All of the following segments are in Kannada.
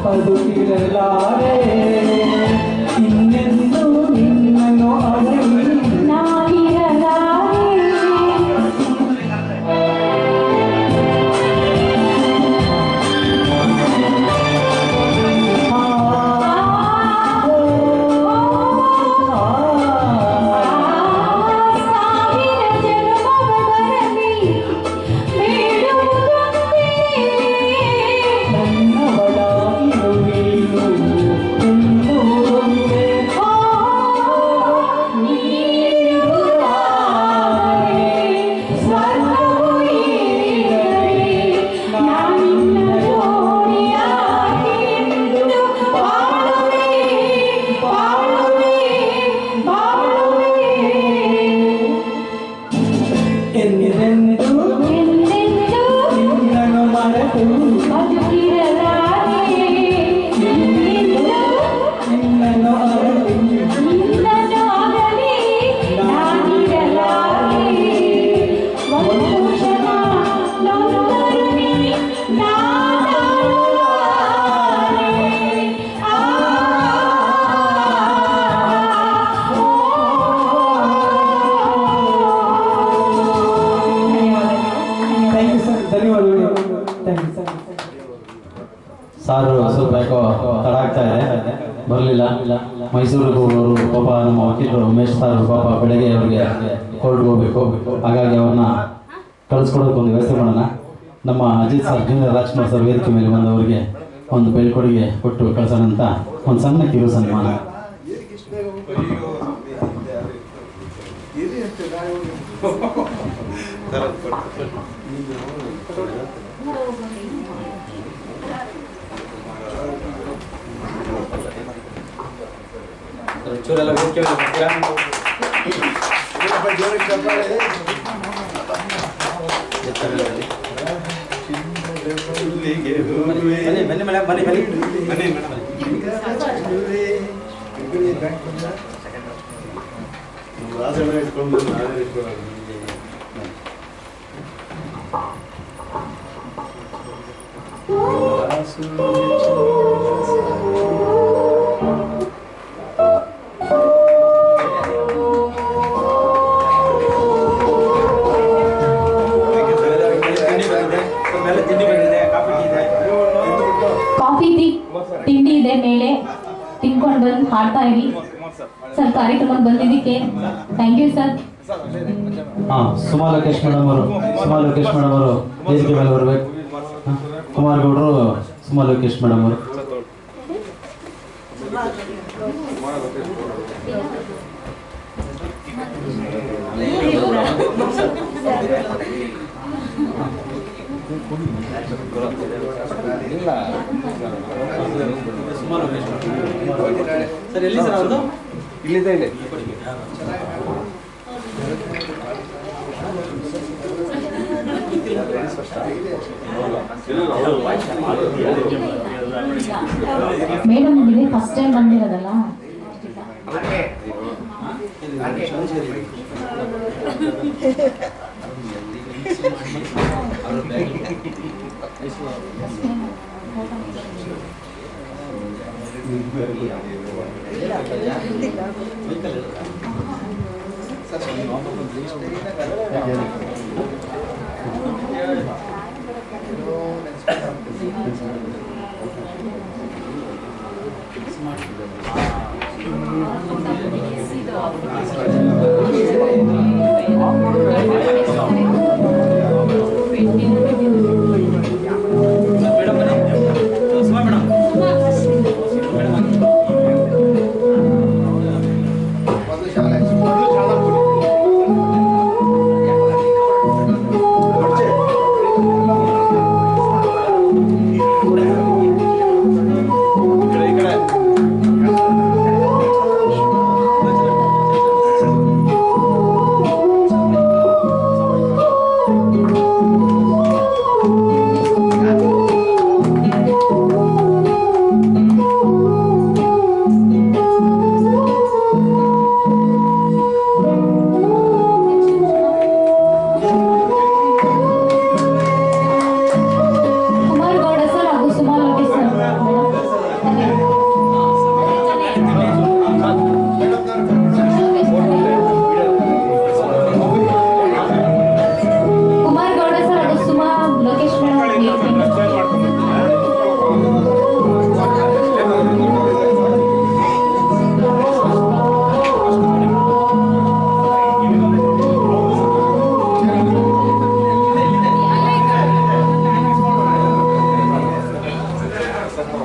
ಬದುಕಿರಲಾರೆ ಇನ್ನೆಂದು ನಿನ್ನನ್ನು ಅಗಲಿ ನಾನಿರಲಾರೆ ಸಾರು ಸ್ವಲ್ಪ ಯಾಕೋ ತಡ ಆಗ್ತಾ ಇದೆ, ಬರಲಿಲ್ಲ. ಮೈಸೂರಿಗೆ ಹೋಗೋರು ಪಾಪ ನಮ್ಮ ವಕೀಲರು ಉಮೇಶ್ ಸಾರು ಪಾಪ ಬೆಳಗ್ಗೆ ಅವ್ರಿಗೆ ಕೋರ್ಟ್ಗೆ ಹೋಗ್ಬೇಕು, ಹಾಗಾಗಿ ಅವ್ರನ್ನ ಕಳಿಸ್ಕೊಡೋಕೆ ಒಂದು ವ್ಯವಸ್ಥೆ ಮಾಡೋಣ. ನಮ್ಮ Ajit sir junior Rajkumar sir ವೇದಿಕೆ ಮೇಲೆ ಬಂದವರಿಗೆ ಒಂದು ಬೀಳ್ಕೊಡುಗೆ ಕೊಟ್ಟು ಕಳಿಸೋಣ ಅಂತ ಒಂದು ಸಣ್ಣ ಕಿರು ಸನ್ಮಾನ. ಚೂರೆಲ್ಲ ವೇದಿಕೆ ಮೇಲೆ ಬರ್ತೀರಾ? ಬನ್ನಿ ಮೇಡಮ್, ಬನ್ನಿ ಬನ್ನಿ ಬನ್ನಿ ಮೇಡಮ್. ಕಾಫಿ ತಿಂಡಿ ಇದೆ ಮೇಲೆ, ತಿನ್ಕೊಂಡು ಬಂದು ಹಾಡ್ತಾ ಇರಿ ಸರ್. ಕಾರ್ಯಕ್ರಮಕ್ಕೆ ಬಂದಿದ್ದಕ್ಕೆ thank you sir. Suma Lokesh madam ಅವರು ವೇದಿಕೆ ಮೇಲೆ ಬರಬೇಕು. ಕುಮಾರ್ ಗೌಡರು, ಸುಮಾ ಲೋಕೇಶ್ ಮೇಡಮ್ ಅವರು. ಸರ್ ಎಲ್ಲಿ ಸರ್ ಅವ್ರದ್ದು? ಇಲ್ಲಿದೆ ಇಲ್ಲಿ. ಮೇಡಮ್ ಇದೇ ಫಸ್ಟ್ ಟೈಮ್ ಬಂದಿರೋದಲ್ಲ. ಲಲಿತಾ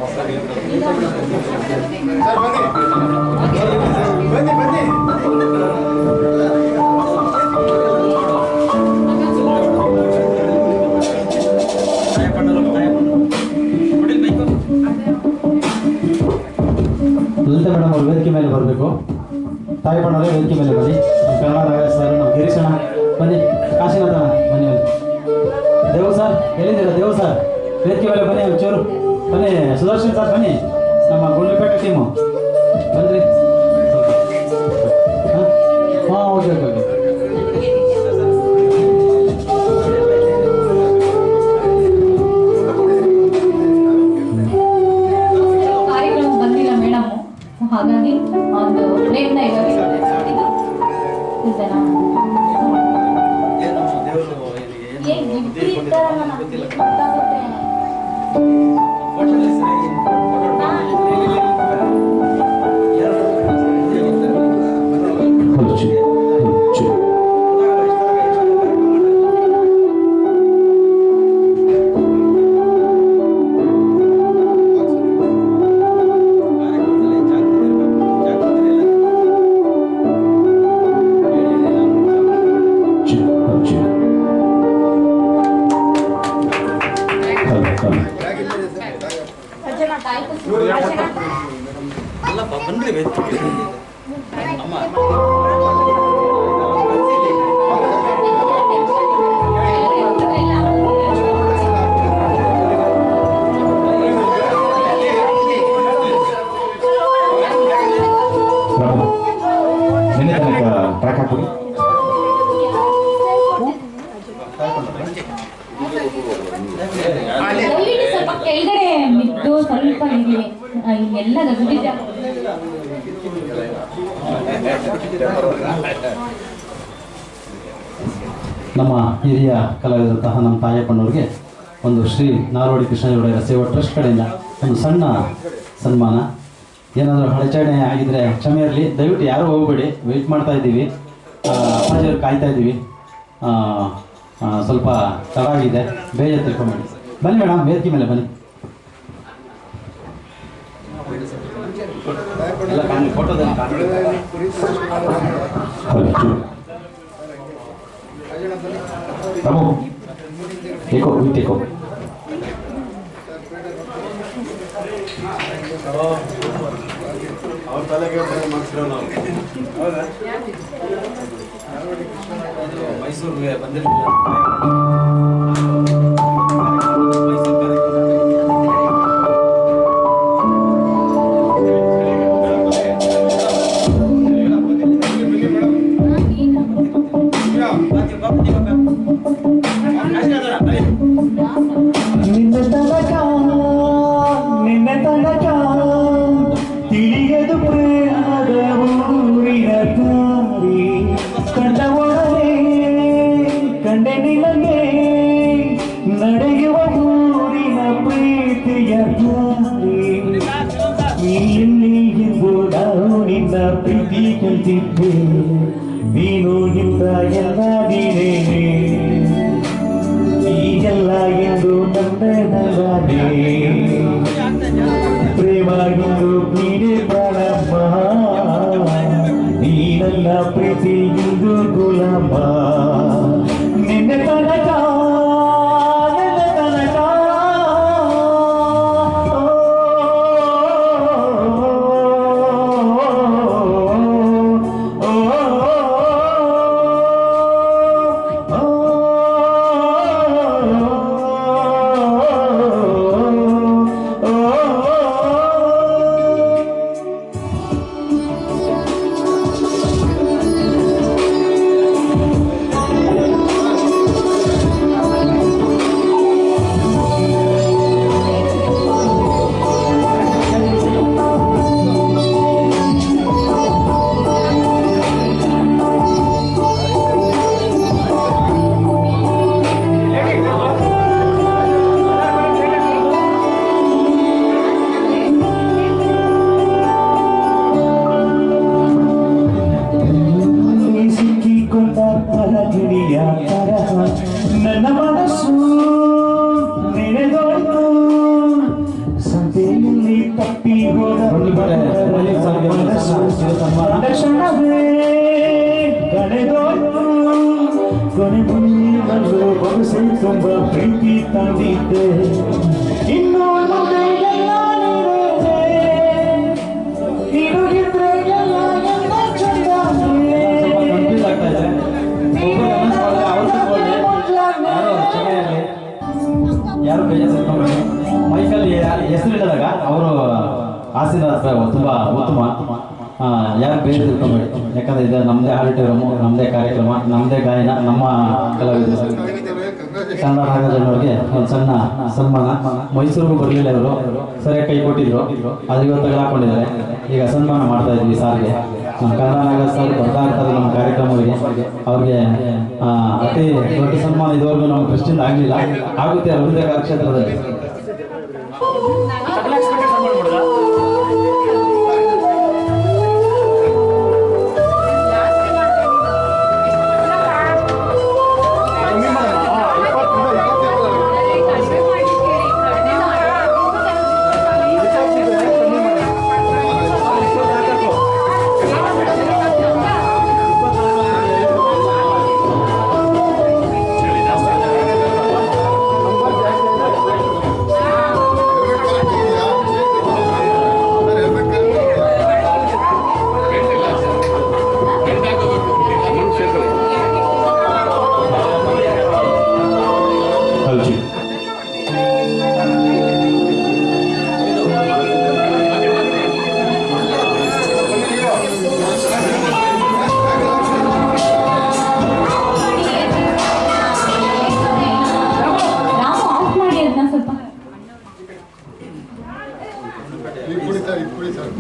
ಮೇಡಮ್ ಅವರು ವೇದಿಕೆ ಮೇಲೆ ಬರಬೇಕು. ತಾಯಿ ಬಣ್ಣವರೇ ವೇದಿಕೆ ಮೇಲೆ ಬನ್ನಿ. ನಮ್ಮ ಕನ್ನಡ ನಾಗರಾಜ್ ಸರ್, ನಮ್ಮ ಗಿರೀಶಣ್ಣ ಬನ್ನಿ, ಕಾಶಿನಾಥಣ್ಣ ಬನ್ನಿ. ದೇವು ಸರ್ ಎಲ್ಲಿದ್ದೀರಾ? ದೇವು ಸರ್ ವೇದಿಕೆ ಮೇಲೆ ಬನ್ನಿ, ಒಂಚೂರು ಬನ್ನಿ. ಸುದರ್ಶನ್ ಸರ್ ಬನ್ನಿ, ನಮ್ಮ ಗುಂಡ್ಲುಪೇಟೆ ಟೀಮು ಬನ್ನಿರಿ. ಹಾಂ ಓಕೆ ಓಕೆ ಓಕೆ. ಕಾರ್ಯಕ್ರಮ ಬಂದಿಲ್ಲ ಮೇಡಮ್, ಹಾಗಾಗಿ ಒಂದು ಪ್ರಯತ್ನ ಇವಾಗ ಸ್ವಲ್ಪ ಕೆಳಗಡೆ ಬಿದ್ದು ಸ್ವಲ್ಪ ಎಲ್ಲ ಗದ್ದಿದೆ. ನಮ್ಮ ಹಿರಿಯ ಕಲಾವಿದಂತಹ ನಮ್ಮ ತಾಯಪ್ಪನವ್ರಿಗೆ ಒಂದು ಶ್ರೀ ನಾಲ್ವಡಿ ಕೃಷ್ಣದೇವರಾಯರ ಸೇವಾ ಟ್ರಸ್ಟ್ ಕಡೆಯಿಂದ ಒಂದು ಸಣ್ಣ ಸನ್ಮಾನ. ಏನಾದರೂ ಅಡಚಣೆ ಆಗಿದ್ರೆ ಕ್ಷಮೆ ಇರಲಿ, ದಯವಿಟ್ಟು ಯಾರೂ ಹೋಗಬೇಡಿ, ವೆಯ್ಟ್ ಮಾಡ್ತಾ ಇದ್ದೀವಿ, ಅಪ್ಪಾಜಿಯವ್ರು ಕಾಯ್ತಾ ಇದ್ದೀವಿ. ಸ್ವಲ್ಪ ತಡ ಆಗಿದೆ, ಬೇಗ ತಿಳ್ಕೊಂಬೇಡಿ. ಬನ್ನಿ ಮೇಡಮ್, ವೇದಿಕೆ ಮೇಲೆ ಬನ್ನಿ. ಮೈಸೂರಿಗೆ ಬಂದಿರಲಿಲ್ಲ. ನಿನ್ನ ತನಕ ತಿಳಿಯದು ಪ್ರೇಮದ ಊರಿನ ದಾರಿ, ಕಂಡ ಒಡನೆ ಕಂಡೆ ನಿನಗೆ ನಡೆಯುವ ಊರಿನ ಪ್ರೀತಿಯ ದಾರಿ. ನೀಲ್ಲಿ ಎಂದು ನಾನು ನಿನ್ನ ಪ್ರೀತಿ ಕಲ್ತಿದ್ದೆ, ನೀನು ಇಂದ ಎಲ್ಲ ನೀನೇನೆ, ಈಗೆಲ್ಲ ಎಂದು ನನ್ನದಾನೆ. ಪ್ರೇಮ ಎಂದು ನೀನೆ ಪ್ರಾಣಮ್ಮ, ನೀ ನನ್ನ ಪ್ರೀತಿ ಎಂದು ಗುಲಾಮ. ನಿನ್ನ ತನಕ ನನ್ನ ತನಕ ಇಲ್ಲಿ ತಪ್ಪಿ ಹೋದ ಕ್ಷಣವೇ ಕಳೆದೋಯ್ತು ಕೊನೆ ಮುನ್ನಲ್ಲೂ ಬದುಸೆ ತುಂಬ ಪ್ರೀತಿ ತಂದಿದ್ದೆ ಇನ್ನೂ ಎಲ್ಲ ನೀಡುಗಿದ್ರೆ ಎಲ್ಲ ಎಲ್ಲ ಚಂದ ಯಾರು ಬೇಜಾರು ಮೈಕಲ್ಲಿ ಹೆಸರಿಲ್ಲದಾಗ ಅವರು ಆಸೀನ ತುಂಬ ಉತ್ತಮ. ಯಾರು ಬೇರೆ ತಿಳ್ಕೊಬೇಡಿ, ಯಾಕಂದ್ರೆ ಇದು ನಮ್ಮದೇ ಆಡಿಟೋರಿಯಮು, ನಮ್ಮದೇ ಕಾರ್ಯಕ್ರಮ, ನಮ್ಮದೇ ಗಾಯನ, ನಮ್ಮ ಕಲಾವಿದರು ಕನ್ನಡ ನಾಗರಾಜನವ್ರಿಗೆ ಒಂದು ಸಣ್ಣ ಸನ್ಮಾನ. ಮೈಸೂರಿಗೂ ಬರಲಿಲ್ಲ ಇವರು, ಸರಿಯಾಗಿ ಕೈ ಕೊಟ್ಟಿದ್ರು, ಅದು ಇವತ್ತು ತಗೊಳಕೊಂಡಿದ್ದಾರೆ. ಈಗ ಸನ್ಮಾನ ಮಾಡ್ತಾ ಇದ್ವಿ ಸಾರ್ಗೆ. ನಮ್ಮ ಕನ್ನಡ ನಾಗರಾಜ್ ಸರ್ ಬರ್ತಾ ಇರ್ತಾರೆ ನಮ್ಮ ಕಾರ್ಯಕ್ರಮಗಳಿಗೆ. ಅವ್ರಿಗೆ ಅತಿ ದೊಡ್ಡ ಸನ್ಮಾನ ಇದುವರೆಗೂ ನಮ್ಮ ದೃಷ್ಟಿಯಿಂದ ಆಗಲಿಲ್ಲ, ಆಗುತ್ತೆ ಅವ್ರದ್ದೇ ಕ್ಷೇತ್ರದಲ್ಲಿ.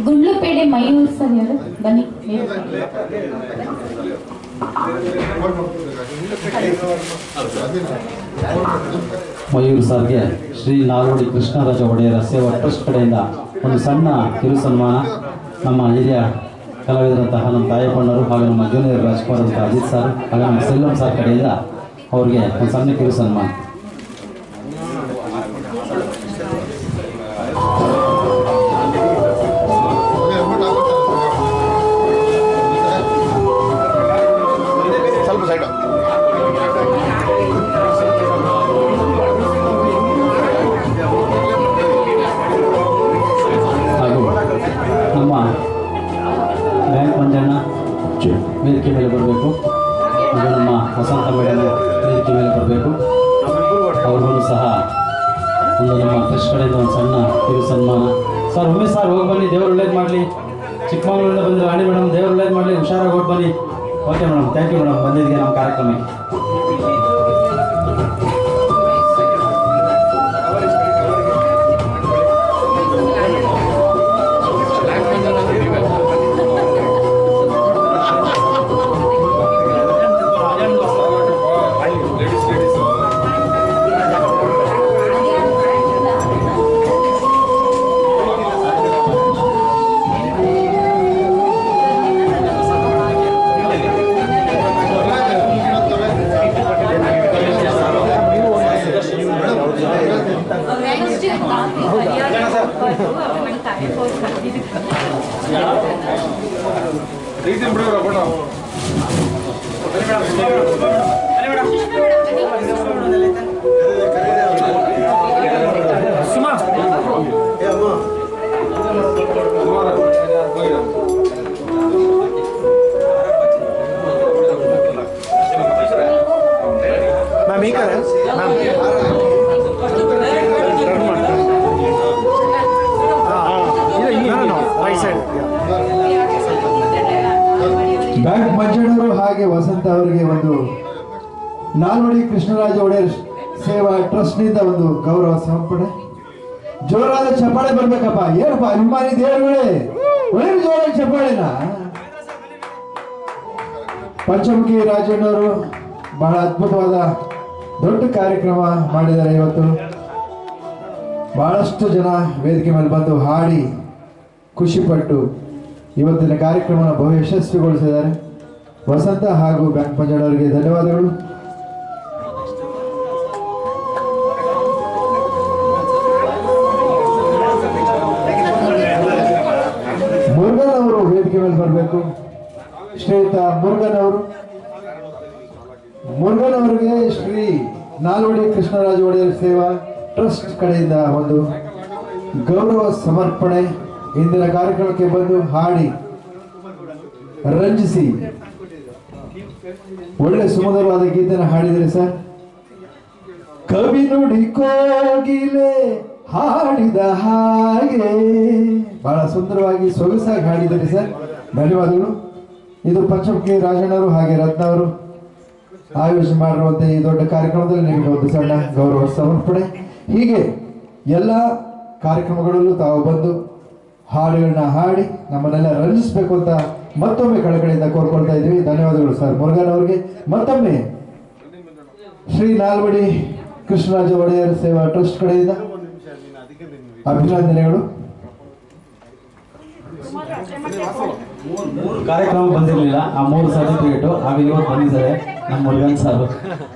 ಗುಂಡ್ಲುಪೇಟೆ ಮಯೂರ್ ಸರ್ ಯಾರು ಬನ್ನಿ. ಮಯೂರ್ ಸರ್ಗೆ ಶ್ರೀ ನಾಲ್ವಡಿ ಕೃಷ್ಣರಾಜ ಒಡೆಯರ ಸೇವಾ ಟ್ರಸ್ಟ್ ಕಡೆಯಿಂದ ಒಂದು ಸಣ್ಣ ಕಿರು ಸನ್ಮಾನ. ನಮ್ಮ ಹಿರಿಯ ಕಲಾವಿದರಂತಹ ನಮ್ಮ ತಾಯಪ್ಪಣ್ಣರು ಹಾಗೂ ನಮ್ಮ ಜೂನಿಯರ್ ರಾಜ್ಕುಮಾರ್ ಅಂತ ಅಜಿತ್ ಸರ್ ಹಾಗೂ ನಮ್ಮ ಸೆಲ್ಲಂ ಸರ್ ಕಡೆಯಿಂದ ಅವ್ರಿಗೆ ಒಂದು ಸಣ್ಣ ಕಿರು ಸನ್ಮಾನ. ನಮ್ಮ ಬ್ಯಾಂಕ್ ಮಂಜಣ್ಣ ವೇದಿಕೆ ಮೇಲೆ ಬರಬೇಕು, ಹಾಗೂ ನಮ್ಮ ವಸಂತ ಮೇಡಮ್ ವೇದಿಕೆ ಮೇಲೆ ಬರಬೇಕು. ಅವ್ರಿಗೂ ಸಹ ಒಂದು ನಮ್ಮ ಟ್ರಸ್ಟ್ ಕಡೆಯಿಂದ ಒಂದು ಸಣ್ಣ ಕಿರು ಸನ್ಮಾನ. ಸರ್ ಒಮ್ಮೆ ಸರ್ ಹೋಗಿ ಬನ್ನಿ, ದೇವರು ಒಳ್ಳೇದು ಮಾಡಲಿ. ಚಿಕ್ಕಮಗಳೂರಿಂದ ಬಂದು ರಾಣಿ ಮೇಡಮ್, ದೇವರು ಒಳ್ಳೇದು ಮಾಡಲಿ, ಹುಷಾರಾಗಿ ಹೋಗಿ ಬನ್ನಿ. Okay madam, thank you madam ಬಂದಿದ್ದಕ್ಕೆ ನಮ್ಮ ಕಾರ್ಯಕ್ರಮಕ್ಕೆ. ಬ್ಯಾಂಕ್ ಮಂಜಣ್ಣವರು ಹಾಗೆ ವಸಂತ ಅವರಿಗೆ ಒಂದು ನಾಲ್ವಡಿ ಕೃಷ್ಣರಾಜ ಒಡೆಯರ್ ಸೇವಾ ಟ್ರಸ್ಟ್ನಿಂದ ಒಂದು ಗೌರವ ಸಮರ್ಪಣೆ. ಜೋರಾದ ಚಪ್ಪಾಳೆ ಬರ್ಬೇಕಪ್ಪ. ಏನಪ್ಪ ಅಭಿಮಾನಿ ದೇವರುಗಳೇ, ಒಳ್ಳೆ ಜೋರಾದ ಚಪ್ಪಾಳೆನ. ಪಂಚಮುಖಿ ರಾಜಣ್ಣವರು ಬಹಳ ಅದ್ಭುತವಾದ ದೊಡ್ಡ ಕಾರ್ಯಕ್ರಮ ಮಾಡಿದ್ದಾರೆ. ಇವತ್ತು ಬಹಳಷ್ಟು ಜನ ವೇದಿಕೆ ಮೇಲೆ ಬಂದು ಹಾಡಿ ಖುಷಿಪಟ್ಟು ಇವತ್ತಿನ ಕಾರ್ಯಕ್ರಮನ ಬಹು ಯಶಸ್ವಿಗೊಳಿಸಿದ್ದಾರೆ. ವಸಂತ ಹಾಗೂ ಬ್ಯಾಂಕ್ ಮಂಜಣ್ಣವರಿಗೆ ಧನ್ಯವಾದಗಳು. ಬರಬೇಕು. ಶ್ರೀಯುತ ಮುರುಗನ್ ಅವರಿಗೆ ಶ್ರೀ ನಾಲ್ವಡಿ ಕೃಷ್ಣರಾಜ ಒಡೆಯರ್ ಸೇವಾ ಟ್ರಸ್ಟ್ ಕಡೆಯಿಂದ ಒಂದು ಗೌರವ ಸಮರ್ಪಣೆ. ಇಂದಿನ ಕಾರ್ಯಕ್ರಮಕ್ಕೆ ಬಂದು ಹಾಡಿ ರಂಜಿಸಿ ಒಳ್ಳೆ ಸುಮಧುರವಾದ ಗೀತೆನ ಹಾಡಿದರೆ ಸರ್. ಕವಿ ನುಡಿ ಕೋಗಿಲೆ ಹಾಡಿದ ಹಾಗೆ ಬಹಳ ಸುಂದರವಾಗಿ ಸೊಗಸಾಗಿ ಹಾಡಿದ್ದಾರೆ ಸರ್, ಧನ್ಯವಾದಗಳು. ಇದು ಪಂಚಮುಖಿ ರಾಜಣ್ಣವರು ಹಾಗೆ ರತ್ನ ಅವರು ಆಯೋಜನೆ ಮಾಡಿರುವಂತಹ ಈ ದೊಡ್ಡ ಕಾರ್ಯಕ್ರಮದಲ್ಲಿ ನಿಮಗೆ ಒಂದು ಸಣ್ಣ ಗೌರವ ಸಮರ್ಪಣೆ. ಹೀಗೆ ಎಲ್ಲ ಕಾರ್ಯಕ್ರಮಗಳಲ್ಲೂ ತಾವು ಬಂದು ಹಾಡುಗಳನ್ನ ಹಾಡಿ ನಮ್ಮನ್ನೆಲ್ಲ ರಂಜಿಸಬೇಕು ಅಂತ ಮತ್ತೊಮ್ಮೆ ಕಳಕಳಿಯಿಂದ ಕೋರ್ಕೊಳ್ತಾ ಇದ್ದೀವಿ. ಧನ್ಯವಾದಗಳು ಸರ್ ಮುರುಗನ್ ಅವರಿಗೆ. ಮತ್ತೊಮ್ಮೆ ಶ್ರೀ ನಾಲ್ವಡಿ ಕೃಷ್ಣರಾಜ ಒಡೆಯರ್ ಸೇವಾ ಟ್ರಸ್ಟ್ ಕಡೆಯಿಂದ ಅಭಿನಂದನೆಗಳು. ಕಾರ್ಯಕ್ರಮ ಬಂದಿರಲಿಲ್ಲ, ಆ 3 ಸರ್ಟಿಫಿಕೇಟು ಆಗ ಇವತ್ತು ಬಂದಿದ್ದಾರೆ ನಮ್ಮ ಮುರುಗನ್ ಸರ್.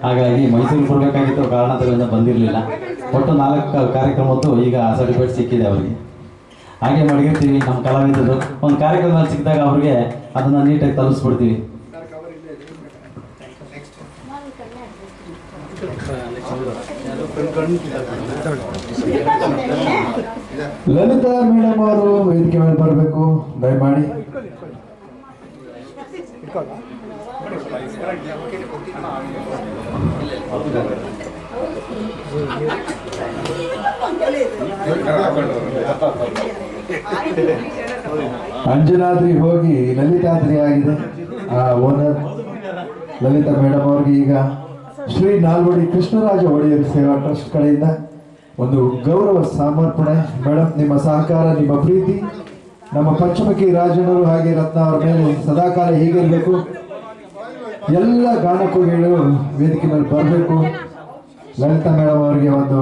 ಹಾಗಾಗಿ ಮೈಸೂರು ಕೊಡಬೇಕಾಗಿತ್ತು, ಕಾರಣದಿಂದ ಬಂದಿರಲಿಲ್ಲ. ಒಟ್ಟು 4 ಕಾರ್ಯಕ್ರಮದ್ದು ಈಗ ಸರ್ಟಿಫಿಕೇಟ್ ಸಿಕ್ಕಿದೆ ಅವರಿಗೆ. ಹಾಗೆ ಮಡಗಿರ್ತೀವಿ ನಮ್ಮ ಕಲಾವಿದರು. ಒಂದು ಕಾರ್ಯಕ್ರಮದಲ್ಲಿ ಸಿಕ್ಕಿದಾಗ ಅವ್ರಿಗೆ ಅದನ್ನು ನೀಟಾಗಿ ತಲುಪಿಸ್ಬಿಡ್ತೀವಿ. ಲಲಿತಾ ಮೇಡಮ್ ಅವರು ವೇದಿಕೆ ಮೇಲೆ ಬರಬೇಕು ದಯಮಾಡಿ. ಅಂಜನಾದ್ರಿ ಹೋಗಿ ಲಲಿತಾದ್ರಿ ಆಗಿದೆ. ಆ ಓನರ್ ಲಲಿತಾ ಮೇಡಮ್ ಅವ್ರಿಗೆ ಈಗ ಶ್ರೀ ನಾಲ್ವಡಿ ಕೃಷ್ಣರಾಜ ಒಡೆಯರ್ ಸೇವಾ ಟ್ರಸ್ಟ್ ಕಡೆಯಿಂದ ಒಂದು ಗೌರವ ಸಮರ್ಪಣೆ. ಮೇಡಮ್, ನಿಮ್ಮ ಸಹಕಾರ, ನಿಮ್ಮ ಪ್ರೀತಿ ನಮ್ಮ ಪಂಚಮುಖಿ ರಾಜನವರು ಹಾಗೆ ರತ್ನ ಅವರ ಮೇಲೆ ಸದಾಕಾಲ ಹೀಗಿರಬೇಕು. ಎಲ್ಲ ಗಾನಕೋಗಿಗಳು ವೇದಿಕೆ ಮೇಲೆ ಬರಬೇಕು. ಲಲಿತಾ ಮೇಡಮ್ ಅವರಿಗೆ ಒಂದು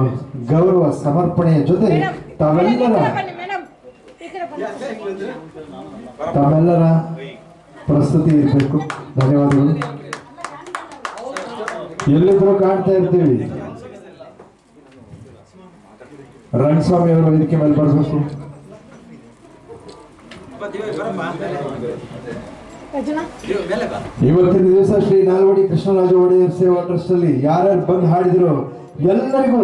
ಗೌರವ ಸಮರ್ಪಣೆಯ ಜೊತೆ ತಮ್ಮೆಲ್ಲರ ಪ್ರಸ್ತುತಿ ಇರಬೇಕು. ಧನ್ಯವಾದಗಳು. ಎಲ್ಲಿದ್ರು ಕಾಣ್ತಾ ಇರ್ತೀವಿ. ರಂಗಸ್ವಾಮಿ ಅವರು ವೇದಿಕೆ ಮೇಲೆ ಬರಬೇಕು. ಇವತ್ತಿನ ದಿವಸ ಶ್ರೀ ನಾಲ್ವಡಿ ಕೃಷ್ಣರಾಜ ಒಡೆಯರ್ ಸೇವಾ ಟ್ರಸ್ಟ್ ಅಲ್ಲಿ ಯಾರ್ಯಾರು ಬಂದು ಹಾಡಿದ್ರು ಎಲ್ಲರಿಗೂ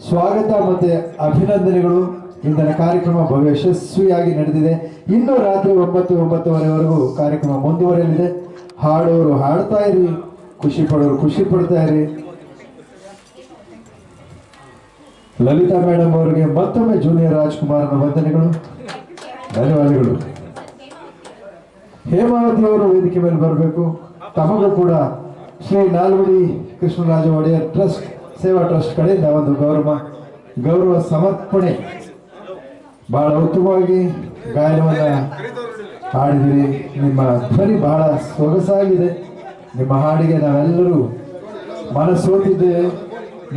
ಸ್ವಾಗತ ಮತ್ತೆ ಅಭಿನಂದನೆಗಳು. ಇಂದಿನ ಕಾರ್ಯಕ್ರಮ ಭವ್ಯ ಯಶಸ್ವಿಯಾಗಿ ನಡೆದಿದೆ. ಇನ್ನು ರಾತ್ರಿ 9:30ವರೆವರೆಗೂ ಕಾರ್ಯಕ್ರಮ ಮುಂದುವರೆಯಲಿದೆ. ಹಾಡೋರು ಹಾಡ್ತಾ ಇರಿ, ಖುಷಿ ಪಡೋರು ಖುಷಿ ಪಡ್ತಾ ಇರಿ. ಲಲಿತಾ ಮೇಡಮ್ ಅವರಿಗೆ ಮತ್ತೊಮ್ಮೆ ಜೂನಿಯರ್ ರಾಜ್ಕುಮಾರ್ನ ವಂದನೆಗಳು, ಧನ್ಯವಾದಗಳು. ಹೇಮಾವತಿ ಅವರು ವೇದಿಕೆ ಮೇಲೆ ಬರಬೇಕು. ತಮಗೂ ಕೂಡ ಶ್ರೀ ನಾಲ್ವಡಿ ಕೃಷ್ಣರಾಜ ಒಡೆಯರ್ ಟ್ರಸ್ಟ್ ಸೇವಾ ಟ್ರಸ್ಟ್ ಕಡೆಯಿಂದ ಒಂದು ಗೌರವ ಸಮರ್ಪಣೆ. ಬಹಳ ಉತ್ತಮವಾಗಿ ಗಾಯನವನ್ನ ಹಾಡಿದಿರಿ. ನಿಮ್ಮ ಧ್ವನಿ ಬಹಳ ಸೊಗಸಾಗಿದೆ. ನಿಮ್ಮ ಹಾಡಿಗೆ ನಾವೆಲ್ಲರೂ ಮನಸೋತಿದ್ದೇವೆ.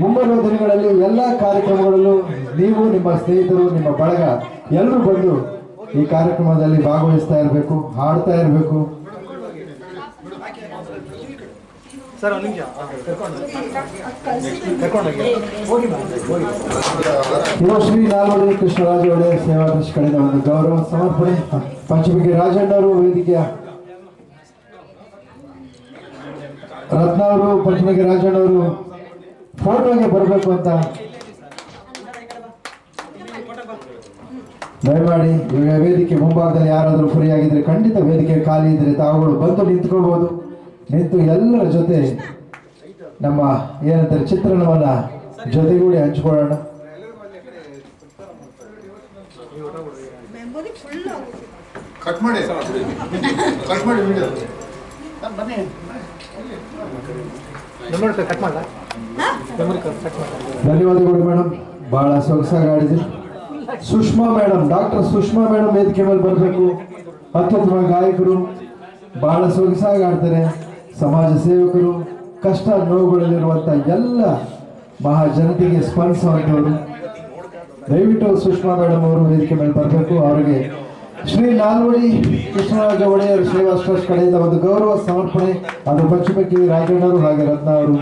ಮುಂಬರುವ ದಿನಗಳಲ್ಲಿ ಎಲ್ಲ ಕಾರ್ಯಕ್ರಮಗಳಲ್ಲೂ ನೀವು, ನಿಮ್ಮ ಸ್ನೇಹಿತರು, ನಿಮ್ಮ ಬಳಗ ಎಲ್ಲರೂ ಬಂದು ಈ ಕಾರ್ಯಕ್ರಮದಲ್ಲಿ ಭಾಗವಹಿಸ್ತಾ ಇರಬೇಕು, ಹಾಡ್ತಾ ಇರಬೇಕು. ಇವ ಶ್ರೀ ನಾಲ್ವಡಿ ಕೃಷ್ಣರಾಜ ಒಡೆಯರ್ ಸೇವಾ ಟ್ರಸ್ಟ್ ಕಡೆಯಿಂದ ಒಂದು ಗೌರವ ಸಮರ್ಪಣೆ. ಪಂಚಮುಖಿ ರಾಜಣ್ಣವರು ವೇದಿಕೆಯ ರತ್ನ ಅವರು, ಪಂಚಮುಖಿ ರಾಜಣ್ಣವರು ಫೋಟೋಗೆ ಬರಬೇಕು ಅಂತ ದಯಮಾಡಿ. ಈಗ ವೇದಿಕೆ ಮುಂಭಾಗದಲ್ಲಿ ಯಾರಾದರೂ ಫ್ರೀ ಆಗಿದ್ರೆ, ಖಂಡಿತ ವೇದಿಕೆ ಖಾಲಿ ಇದ್ರೆ ತಾವುಗಳು ಬಂದು ನಿಂತ್ಕೋಬಹುದು. ನಿಂತು ಎಲ್ಲರ ಜೊತೆ ನಮ್ಮ ಏನಂತಾರೆ ಚಿತ್ರಣವನ್ನ ಜೊತೆಗೂಡಿ ಹಂಚಿಕೊಳ್ಳೋಣ. ಧನ್ಯವಾದಗಳು ಮೇಡಮ್, ಬಹಳ ಸೊಗಸಾಗಿ ಆಡಿದ್ರಿ. Sushma madam, doctor Sushma madam ವೇದಿಕೆ ಮೇಲೆ ಬರಬೇಕು. ಅತ್ಯುತ್ತಮ ಗಾಯಕರು, ಬಹಳ ಸೊಗಸಾಗಿ ಆಡ್ತಾರೆ. ಸಮಾಜ ಸೇವಕರು, ಕಷ್ಟ ನೋವುಗಳಲ್ಲಿರುವಂಥ ಎಲ್ಲ ಮಹಾಜನತೆಗೆ ಸ್ಪಂದಿಸುವಂಥವರು. ದಯವಿಟ್ಟು ಸುಷ್ಮಾ ಮೇಡಮ್ ಅವರು ವೇದಿಕೆ ಮೇಲೆ ಬರಬೇಕು. ಅವರಿಗೆ ಶ್ರೀ ನಾಲ್ವಡಿ ಕೃಷ್ಣರಾಜ ಒಡೆಯರ್ ಸೇವಾ ಟ್ರಸ್ಟ್ ಕಡೆಯಿಂದ ಒಂದು ಗೌರವ ಸಮರ್ಪಣೆ. ಅದು ಪಂಚಮುಖಿ ರಾಜಣ್ಣವರು ಹಾಗೆ ರತ್ನ ಅವರು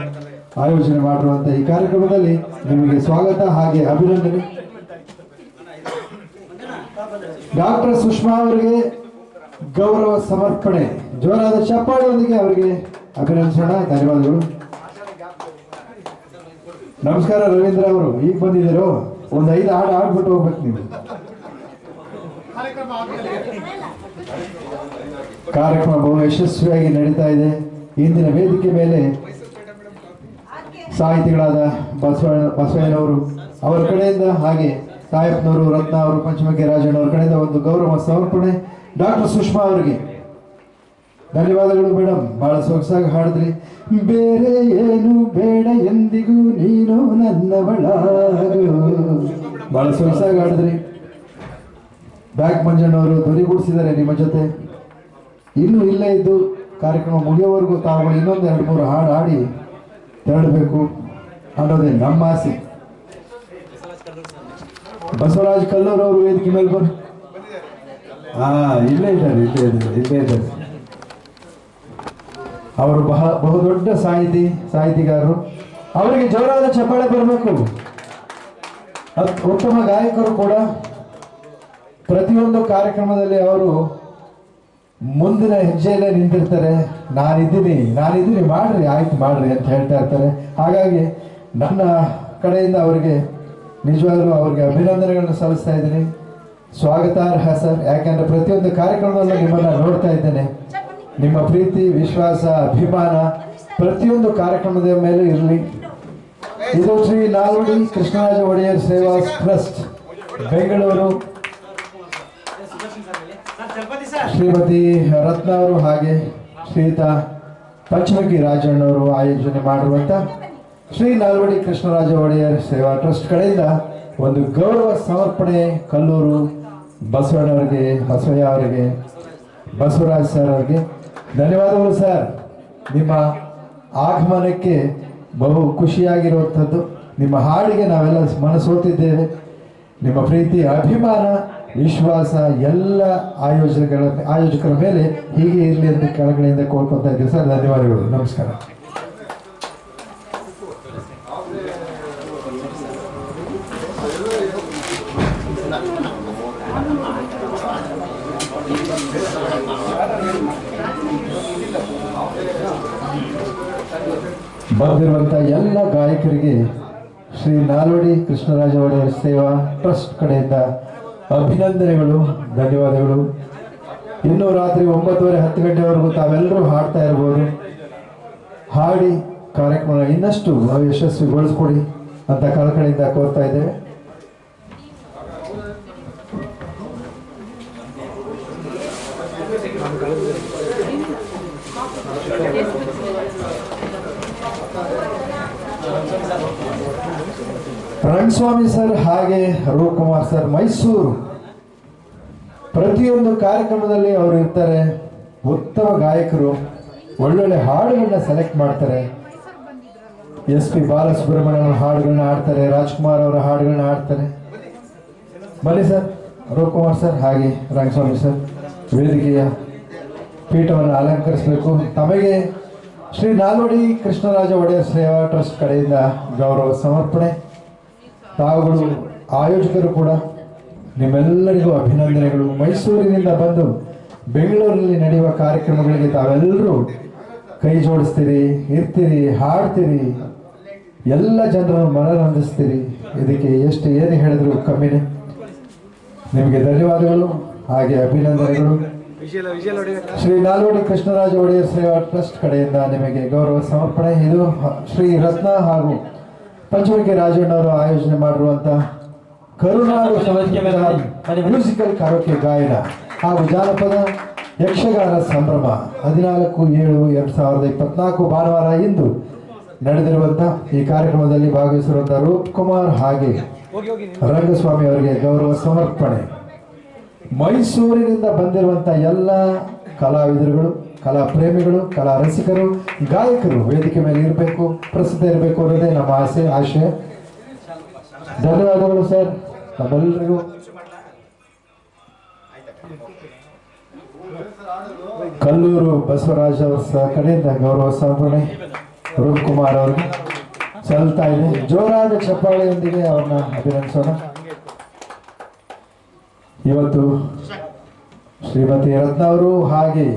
ಆಯೋಜನೆ ಮಾಡಿರುವಂಥ ಈ ಕಾರ್ಯಕ್ರಮದಲ್ಲಿ ನಿಮಗೆ ಸ್ವಾಗತ ಹಾಗೆ ಅಭಿನಂದನೆ. ಡಾಕ್ಟರ್ ಸುಷ್ಮಾ ಅವರಿಗೆ ಗೌರವ ಸಮರ್ಪಣೆ ಜೋರಾದ ಚಪ್ಪಾಳೆಯೊಂದಿಗೆ ಅವರಿಗೆ ಅಭಿನಂದಿಸೋಣ. ಧನ್ಯವಾದಗಳು. ನಮಸ್ಕಾರ ರವೀಂದ್ರ ಅವರು, ಈಗ ಬಂದಿದ್ದೀರೋ? ಒಂದು 5 ಹಾಡು ಆಡ್ಬಿಟ್ಟು ಹೋಗ್ಬೇಕು ನೀವು. ಕಾರ್ಯಕ್ರಮ ಬಹು ಯಶಸ್ವಿಯಾಗಿ ನಡೀತಾ ಇದೆ. ಇಂದಿನ ವೇದಿಕೆ ಮೇಲೆ ಸಾಹಿತಿಗಳಾದ ಬಸವಯ್ಯನವರು ಅವರ ಕಡೆಯಿಂದ, ಹಾಗೆ ಸಾಯಪ್ಪನವರು, ರತ್ನ ಅವರು, ಪಂಚಮುಖಿ ರಾಜಣ್ಣವ್ರ ಕಡೆಯಿಂದ ಒಂದು ಗೌರವ ಸಮರ್ಪಣೆ. ಡಾಕ್ಟರ್ ಸುಷ್ಮಾ ಅವರಿಗೆ ಧನ್ಯವಾದಗಳು ಮೇಡಮ್, ಬಹಳ ಸೊಗಸಾಗಿ ಹಾಡಿದ್ರಿ. ಬೇರೆ ಏನು ಬೇಡ ಎಂದಿಗೂ ನೀನು ನನ್ನವಳಾಗು, ಬಹಳ ಸೊಗಸಾಗಿ ಹಾಡಿದ್ರಿ. ಬ್ಯಾಕ್ ಮಂಜಣ್ಣವರು ಧ್ವನಿಗೂಡಿಸಿದ್ದಾರೆ ನಿಮ್ಮ ಜೊತೆ. ಇನ್ನೂ ಇಲ್ಲೇ ಇದ್ದು ಕಾರ್ಯಕ್ರಮ ಮುಗಿಯೋವರೆಗೂ ತಾವು ಇನ್ನೊಂದು 2-3 ಹಾಡು ಹಾಡಿ ತೆರಳಬೇಕು ಅನ್ನೋದೇ ನಮ್ಮ ಆಸೆ. ಬಸವರಾಜ್ ಕಲ್ಲೂರ್ ಅವರು ವೇದಿಕೆ ಮೇಲೆ ಬಂದು ಇಲ್ಲೇ ಇದ್ದಾರೆ. ಅವರು ಬಹುದೊಡ್ಡ ಸಾಹಿತಿಗಾರರು. ಅವರಿಗೆ ಜೋರಾದ ಚಪ್ಪಾಳೆ ಬರಬೇಕು. ಉತ್ತಮ ಗಾಯಕರು ಕೂಡ. ಪ್ರತಿಯೊಂದು ಕಾರ್ಯಕ್ರಮದಲ್ಲಿ ಅವರು ಮುಂದಿನ ಹೆಜ್ಜೆಯಲ್ಲೇ ನಿಂತಿರ್ತಾರೆ. ನಾನಿದ್ದೀನಿ ಮಾಡ್ರಿ, ಆಯ್ತು ಮಾಡ್ರಿ ಅಂತ ಹೇಳ್ತಾ ಇರ್ತಾರೆ. ಹಾಗಾಗಿ ನನ್ನ ಕಡೆಯಿಂದ ಅವರಿಗೆ ನಿಜವಾಗ್ಲೂ ಅವ್ರಿಗೆ ಅಭಿನಂದನೆಗಳನ್ನು ಸಲ್ಲಿಸ್ತಾ ಇದ್ದೀನಿ. ಸ್ವಾಗತಾರ್ಹ ಸರ್, ಯಾಕೆಂದ್ರೆ ಪ್ರತಿಯೊಂದು ಕಾರ್ಯಕ್ರಮದಲ್ಲೂ ನಿಮ್ಮನ್ನ ನೋಡ್ತಾ ಇದ್ದೇನೆ. ನಿಮ್ಮ ಪ್ರೀತಿ, ವಿಶ್ವಾಸ, ಅಭಿಮಾನ ಪ್ರತಿಯೊಂದು ಕಾರ್ಯಕ್ರಮದ ಮೇಲೆ ಇರಲಿ. ಇದು ಶ್ರೀ ನಾಲ್ವಡಿ ಕೃಷ್ಣರಾಜ ಒಡೆಯರ್ ಸೇವಾ ಟ್ರಸ್ಟ್ ಬೆಂಗಳೂರು, ಶ್ರೀಮತಿ ರತ್ನ ಅವರು ಹಾಗೆ ಶ್ರೀಯುತ ಪಂಚಮುಖಿ ರಾಜಣ್ಣವರು ಆಯೋಜನೆ ಮಾಡಿರುವಂತ ಶ್ರೀ ನಾಲ್ವಡಿ ಕೃಷ್ಣರಾಜ ಒಡೆಯರ್ ಸೇವಾ ಟ್ರಸ್ಟ್ ಕಡೆಯಿಂದ ಒಂದು ಗೌರವ ಸಮರ್ಪಣೆ ಕಲ್ಲೂರು ಬಸವಯ್ಯ ಅವರಿಗೆ, ಬಸವರಾಜ್ ಸರ್ ಅವರಿಗೆ ಧನ್ಯವಾದಗಳು ಸರ್. ನಿಮ್ಮ ಆಗಮನಕ್ಕೆ ಬಹು ಖುಷಿಯಾಗಿರುವಂಥದ್ದು. ನಿಮ್ಮ ಹಾಡಿಗೆ ನಾವೆಲ್ಲ ಮನಸೋತಿದ್ದೇವೆ. ನಿಮ್ಮ ಪ್ರೀತಿ, ಅಭಿಮಾನ, ವಿಶ್ವಾಸ ಎಲ್ಲ ಆಯೋಜಕರ ಮೇಲೆ ಹೀಗೆ ಇರಲಿ ಅಂತ ಕೆಳಗಡೆಯಿಂದ ಕೋರ್ಕೊತಾ ಇದ್ದೀವಿ ಸರ್. ಧನ್ಯವಾದಗಳು. ನಮಸ್ಕಾರ. ಬಂದಿರುವಂಥ ಎಲ್ಲ ಗಾಯಕರಿಗೆ ಶ್ರೀ ನಾಲ್ವಡಿ ಕೃಷ್ಣರಾಜ ಒಡೆಯರ್ ಸೇವಾ ಟ್ರಸ್ಟ್ ಕಡೆಯಿಂದ ಅಭಿನಂದನೆಗಳು, ಧನ್ಯವಾದಗಳು. ಇನ್ನೂ ರಾತ್ರಿ 9:30-10 ಗಂಟೆವರೆಗೂ ತಾವೆಲ್ಲರೂ ಹಾಡ್ತಾ ಇರ್ಬೋದು. ಹಾಡಿ ಕಾರ್ಯಕ್ರಮ ಇನ್ನಷ್ಟು ಯಶಸ್ವಿಗೊಳಿಸ್ಕೊಡಿ ಅಂತ ಕಳಕಳಿಯಿಂದ ಕೋರ್ತಾ ಇದ್ದೇವೆ. ರಣಸ್ವಾಮಿ ಸರ್ ಹಾಗೆ ರೂಪಕುಮಾರ್ ಸರ್ ಮೈಸೂರು, ಪ್ರತಿಯೊಂದು ಕಾರ್ಯಕ್ರಮದಲ್ಲಿ ಅವರು ಇರ್ತಾರೆ. ಉತ್ತಮ ಗಾಯಕರು, ಒಳ್ಳೊಳ್ಳೆ ಹಾಡುಗಳನ್ನ ಸೆಲೆಕ್ಟ್ ಮಾಡ್ತಾರೆ. SP ಬಾಲಸುಬ್ರಹ್ಮಣ್ಯಂ ಹಾಡುಗಳನ್ನ ಹಾಡ್ತಾರೆ, ರಾಜ್ಕುಮಾರ್ ಅವರ ಹಾಡುಗಳನ್ನ ಹಾಡ್ತಾರೆ. ಬನ್ನಿ ಸರ್, ರೂಪಕುಮಾರ್ ಸರ್ ಹಾಗೆ ರಂಗಸ್ವಾಮಿ ಸರ್ ವೇದಿಕೆಯ ಪೀಠವನ್ನು ಅಲಂಕರಿಸಬೇಕು. ತಮಗೆ ಶ್ರೀ ನಾಲ್ವಡಿ ಕೃಷ್ಣರಾಜ ಒಡೆಯರ್ ಸೇವಾ ಟ್ರಸ್ಟ್ ಕಡೆಯಿಂದ ಗೌರವ ಸಮರ್ಪಣೆ. ತಾವುಗಳು ಆಯೋಜಕರು ಕೂಡ, ನಿಮ್ಮೆಲ್ಲರಿಗೂ ಅಭಿನಂದನೆಗಳು. ಮೈಸೂರಿನಿಂದ ಬಂದು ಬೆಂಗಳೂರಿನಲ್ಲಿ ನಡೆಯುವ ಕಾರ್ಯಕ್ರಮಗಳಿಗೆ ತಾವೆಲ್ಲರೂ ಕೈ ಜೋಡಿಸ್ತೀರಿ, ಇರ್ತೀರಿ, ಹಾಡ್ತೀರಿ, ಎಲ್ಲ ಜನರನ್ನು ಮನರಂಜಿಸ್ತೀರಿ. ಇದಕ್ಕೆ ಏನು ಹೇಳಿದ್ರು ಕಮ್ಮಿನೇ. ನಿಮಗೆ ಧನ್ಯವಾದಗಳು ಹಾಗೆ ಅಭಿನಂದನೆಗಳು. ಶ್ರೀ ನಾಲ್ವಡಿ ಕೃಷ್ಣರಾಜ ಒಡೆಯರ್ ಸೇವಾ ಟ್ರಸ್ಟ್ ಕಡೆಯಿಂದ ನಿಮಗೆ ಗೌರವ ಸಮರ್ಪಣೆ. ಇದು ಶ್ರೀ ರತ್ನ ಹಾಗೂ ಪಂಚಮುಖಿ ರಾಜಣ್ಣವರು ಆಯೋಜನೆ ಮಾಡಿರುವಂತ ಕರುನಾಡು ಮ್ಯೂಸಿಕಲ್ ಕರೋಕೆ ಗಾಯನ ಹಾಗೂ ಜಾನಪದ ಯಕ್ಷಗಾನ ಸಂಭ್ರಮ 14/7/2024 ಭಾನುವಾರ ಇಂದು ನಡೆದಿರುವಂತ ಈ ಕಾರ್ಯಕ್ರಮದಲ್ಲಿ ಭಾಗವಹಿಸಿರುವಂತಹ ರೂಪಕುಮಾರ್ ಹಾಗೆ ರಂಗಸ್ವಾಮಿ ಅವರಿಗೆ ಗೌರವ ಸಮರ್ಪಣೆ. ಮೈಸೂರಿನಿಂದ ಬಂದಿರುವಂತ ಎಲ್ಲ ಕಲಾವಿದರುಗಳು, ಕಲಾ ಪ್ರೇಮಿಗಳು, ಕಲಾ ರಸಿಕರು, ಗಾಯಕರು ವೇದಿಕೆ ಮೇಲೆ ಇರಬೇಕು, ಪ್ರಸಿದ್ಧ ಇರಬೇಕು ಅನ್ನೋದೇ ನಮ್ಮ ಆಶಯ. ಧನ್ಯವಾದಗಳು ಸರ್ ನಮ್ಮೆಲ್ಲರಿಗೂ. ಕಲ್ಲೂರು ಬಸವರಾಜ್ ಅವರ ಕಡೆಯಿಂದ ಗೌರವ ಸಮರ್ಪಣೆ ರೂಪಕುಮಾರ್ ಅವರಿಗೆ ಸಲ್ತಾ ಇದೆ. ಜೋರಾದ ಚಪ್ಪಾಳೆಯೊಂದಿಗೆ ಅವ್ರನ್ನ ಅಭಿನಂದಿಸೋಣ. ಇವತ್ತು ಶ್ರೀಮತಿ ರತ್ನ ಅವರು ಹಾಗೆ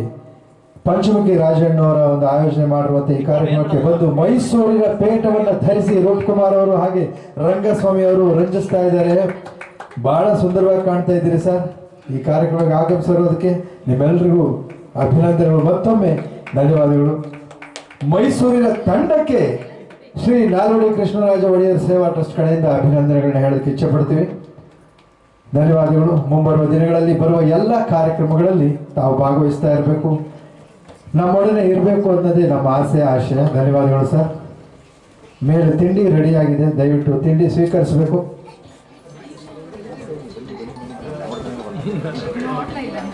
ಪಂಚಮುಖಿ ರಾಜಣ್ಣವರ ಒಂದು ಆಯೋಜನೆ ಮಾಡಿರುವಂತಹ ಈ ಕಾರ್ಯಕ್ರಮಕ್ಕೆ ಬಂದು ಮೈಸೂರಿನ ಪೇಟವನ್ನು ಧರಿಸಿ ರೂಪ್ಕುಮಾರ್ ಅವರು ಹಾಗೆ ರಂಗಸ್ವಾಮಿ ಅವರು ರಂಜಿಸ್ತಾ ಇದ್ದಾರೆ. ಬಹಳ ಸುಂದರವಾಗಿ ಕಾಣ್ತಾ ಇದ್ದೀರಿ ಸರ್. ಈ ಕಾರ್ಯಕ್ರಮಕ್ಕೆ ಆಗಮಿಸಿರೋದಕ್ಕೆ ನಿಮ್ಮೆಲ್ಲರಿಗೂ ಅಭಿನಂದನೆಗಳು, ಮತ್ತೊಮ್ಮೆ ಧನ್ಯವಾದಗಳು. ಮೈಸೂರಿನ ತಂಡಕ್ಕೆ ಶ್ರೀ ನಾಲ್ವಡಿ ಕೃಷ್ಣರಾಜ ಒಡೆಯರ್ ಸೇವಾ ಟ್ರಸ್ಟ್ ಕಡೆಯಿಂದ ಅಭಿನಂದನೆಗಳನ್ನ ಹೇಳೋದಕ್ಕೆ ಇಚ್ಛೆ ಪಡ್ತೀವಿ. ಧನ್ಯವಾದಗಳು. ಮುಂಬರುವ ದಿನಗಳಲ್ಲಿ ಬರುವ ಎಲ್ಲ ಕಾರ್ಯಕ್ರಮಗಳಲ್ಲಿ ತಾವು ಭಾಗವಹಿಸ್ತಾ ಇರಬೇಕು, ನಮ್ಮೊಡನೆ ಇರಬೇಕು ಅನ್ನೋದೇ ನಮ್ಮ ಆಸೆ ಆಶಯ. ಧನ್ಯವಾದಗಳು ಸರ್. ಮೇಲೆ ತಿಂಡಿ ರೆಡಿಯಾಗಿದೆ, ದಯವಿಟ್ಟು ತಿಂಡಿ ಸ್ವೀಕರಿಸಬೇಕು.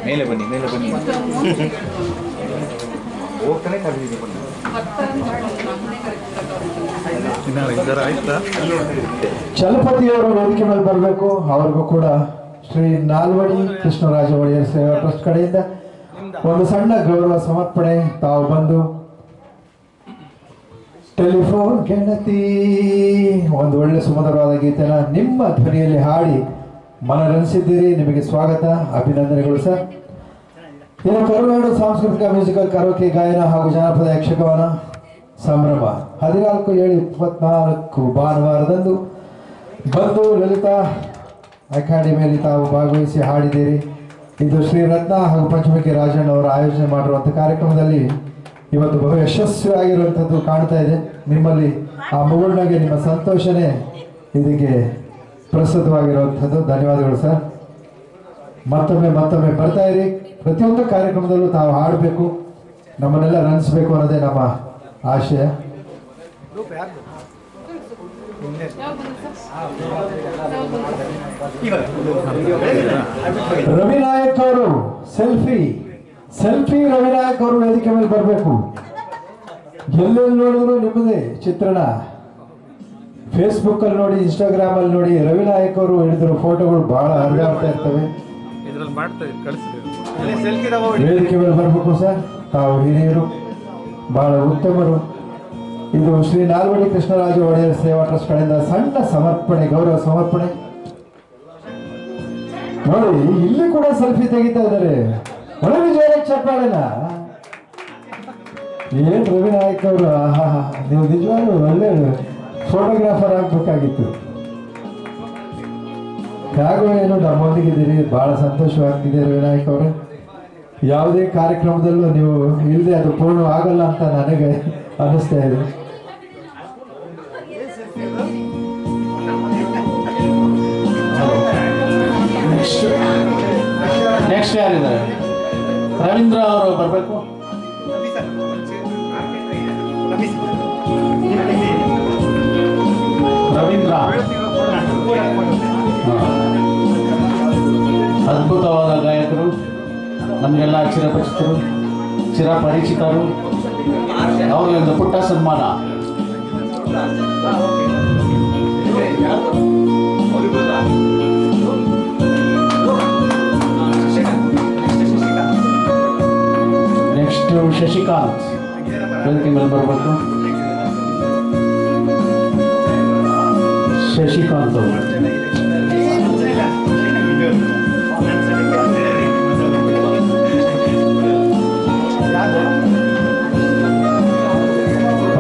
ಮೇಲೆ ಬನ್ನಿ ಹೋಗ್ತಾನೆ ಕರೆದಿದ್ದೀವಿ ಬನ್ನಿ. ಚಲಪತಿಯವರು ವೇದಿಕೆ ಮೇಲೆ ಬರಬೇಕು. ಅವ್ರಿಗೂ ಕೂಡ ಶ್ರೀ ನಾಲ್ವಡಿ ಕೃಷ್ಣರಾಜ ಒಡೆಯರ್ ಸೇವಾ ಟ್ರಸ್ಟ್ ಕಡೆಯಿಂದ ಒಂದು ಸಣ್ಣ ಗೌರವ ಸಮರ್ಪಣೆ. ತಾವು ಬಂದು ಟೆಲಿಫೋನ್ ಗೆಳತಿ ಒಂದು ಒಳ್ಳೆ ಸುಮಧುರವಾದ ಗೀತೆನ ನಿಮ್ಮ ಧ್ವನಿಯಲ್ಲಿ ಹಾಡಿ ಮನರಂಜಿಸಿದ್ದೀರಿ. ನಿಮಗೆ ಸ್ವಾಗತ, ಅಭಿನಂದನೆಗಳು ಸರ್. ಇನ್ನು ಕರುನಾಡು ಸಾಂಸ್ಕೃತಿಕ ಮ್ಯೂಸಿಕಲ್ ಕರೋಕೆ ಗಾಯನ ಹಾಗೂ ಜಾನಪದ ಯಕ್ಷಗಾನ ಸಂಭ್ರಮ 14/7/24 ಭಾನುವಾರದಂದು ಬಂದು ಲಲಿತಾ ಅಕಾಡೆಮಿಯಲ್ಲಿ ತಾವು ಭಾಗವಹಿಸಿ ಹಾಡಿದ್ದೀರಿ. ಇದು ಶ್ರೀ ರತ್ನ ಹಾಗೂ ಪಂಚಮುಖಿ ರಾಜಣ್ಣ ಅವರು ಆಯೋಜನೆ ಮಾಡಿರುವಂಥ ಕಾರ್ಯಕ್ರಮದಲ್ಲಿ ಇವತ್ತು ಬಹು ಯಶಸ್ವಿಯಾಗಿರುವಂಥದ್ದು ಕಾಣ್ತಾ ಇದೆ. ನಿಮ್ಮಲ್ಲಿ ಆ ಮುಗುಳ್ನಾಗೆ ನಿಮ್ಮ ಸಂತೋಷನೇ ಇದಕ್ಕೆ ಪ್ರಸ್ತುತವಾಗಿರುವಂಥದ್ದು. ಧನ್ಯವಾದಗಳು ಸರ್. ಮತ್ತೊಮ್ಮೆ ಬರ್ತಾ ಇರಿ. ಪ್ರತಿಯೊಂದು ಕಾರ್ಯಕ್ರಮದಲ್ಲೂ ತಾವು ಹಾಡಬೇಕು, ನಮ್ಮನ್ನೆಲ್ಲ ರಂಜಿಸಬೇಕು ಅನ್ನೋದೇ ನಮ್ಮ ಆಶಯ. ರವಿನಾಯಕ್ ಅವರು ಸೆಲ್ಫಿ ರವಿನಾಯಕ್ ಅವರು ವೇದಿಕೆ ಮೇಲೆ ಬರಬೇಕು. ಎಲ್ಲೆಲ್ಲಿ ನೋಡಿದ್ರು ನಿಮ್ಮದೇ ಚಿತ್ರಣ. ಫೇಸ್ಬುಕ್ ಅಲ್ಲಿ ನೋಡಿ, ಇನ್ಸ್ಟಾಗ್ರಾಮ್ ಅಲ್ಲಿ ನೋಡಿ, ರವಿನಾಯಕ್ ಅವರು ಹಿಡಿದಿರೋ ಫೋಟೋಗಳು ಬಹಳ ಹರಿದಾಡ್ತಾ ಇರ್ತವೆ. ವೇದಿಕೆ ಮೇಲೆ ಬರಬೇಕು ಸರ್. ತಾವು ಹಿರಿಯರು, ಬಹಳ ಉತ್ತಮರು. ಇದು ಶ್ರೀ ನಾಲ್ವಡಿ ಕೃಷ್ಣರಾಜ ಒಡೆಯರ್ ಸೇವಾ ಟ್ರಸ್ಟ್ ಕಡೆಯಿಂದ ಸಣ್ಣ ಸಮರ್ಪಣೆ, ಗೌರವ ಸಮರ್ಪಣೆ. ನೋಡಿ, ಇಲ್ಲಿ ಕೂಡ ಸೆಲ್ಫಿ ತೆಗಿತಾ ಇದ್ದಾರೆ. ಒಳಗೆ ಜೋರಾಗಿ ಚಪ್ಪಾಳೆನ. ಏನ್ ರವಿನಾಯಕ್ ಅವರು, ನೀವು ನಿಜವಾಗ್ಲೂ ಒಳ್ಳೆ ಫೋಟೋಗ್ರಾಫರ್ ಆಗ್ಬೇಕಾಗಿತ್ತು. ಹೇಗೋ ಏನೋ ನಮ್ಮೊಂದಿಗಿದ್ದೀರಿ, ಬಹಳ ಸಂತೋಷವಾಗ್ತಿದೆ ರವಿನಾಯಕ್ ಅವರೇ. ಯಾವುದೇ ಕಾರ್ಯಕ್ರಮದಲ್ಲೂ ನೀವು ಇಲ್ಲದೆ ಅದು ಪೂರ್ಣ ಆಗಲ್ಲ ಅಂತ ನನಗೆ ಅನ್ನಿಸ್ತಾ ಇದೆ. ನೆಕ್ಸ್ಟ್ ಯಾರಿದ್ದಾರೆ? ರವೀಂದ್ರ ಅವರು ಬರಬೇಕು. ರವೀಂದ್ರ ಅದ್ಭುತವಾದ ಗಾಯಕರು, ನಮಗೆಲ್ಲ ಚಿರಪರಿಚಿತರು. ಅವರಿಗೆ ಒಂದು ಪುಟ್ಟ ಸನ್ಮಾನ. ನೆಕ್ಸ್ಟ್ ಶಶಿಕಾಂತ್ ವೇದಿಕೆ ಮೇಲೆ ಬರಬೇಕು. ಶಶಿಕಾಂತ್ ಅವರು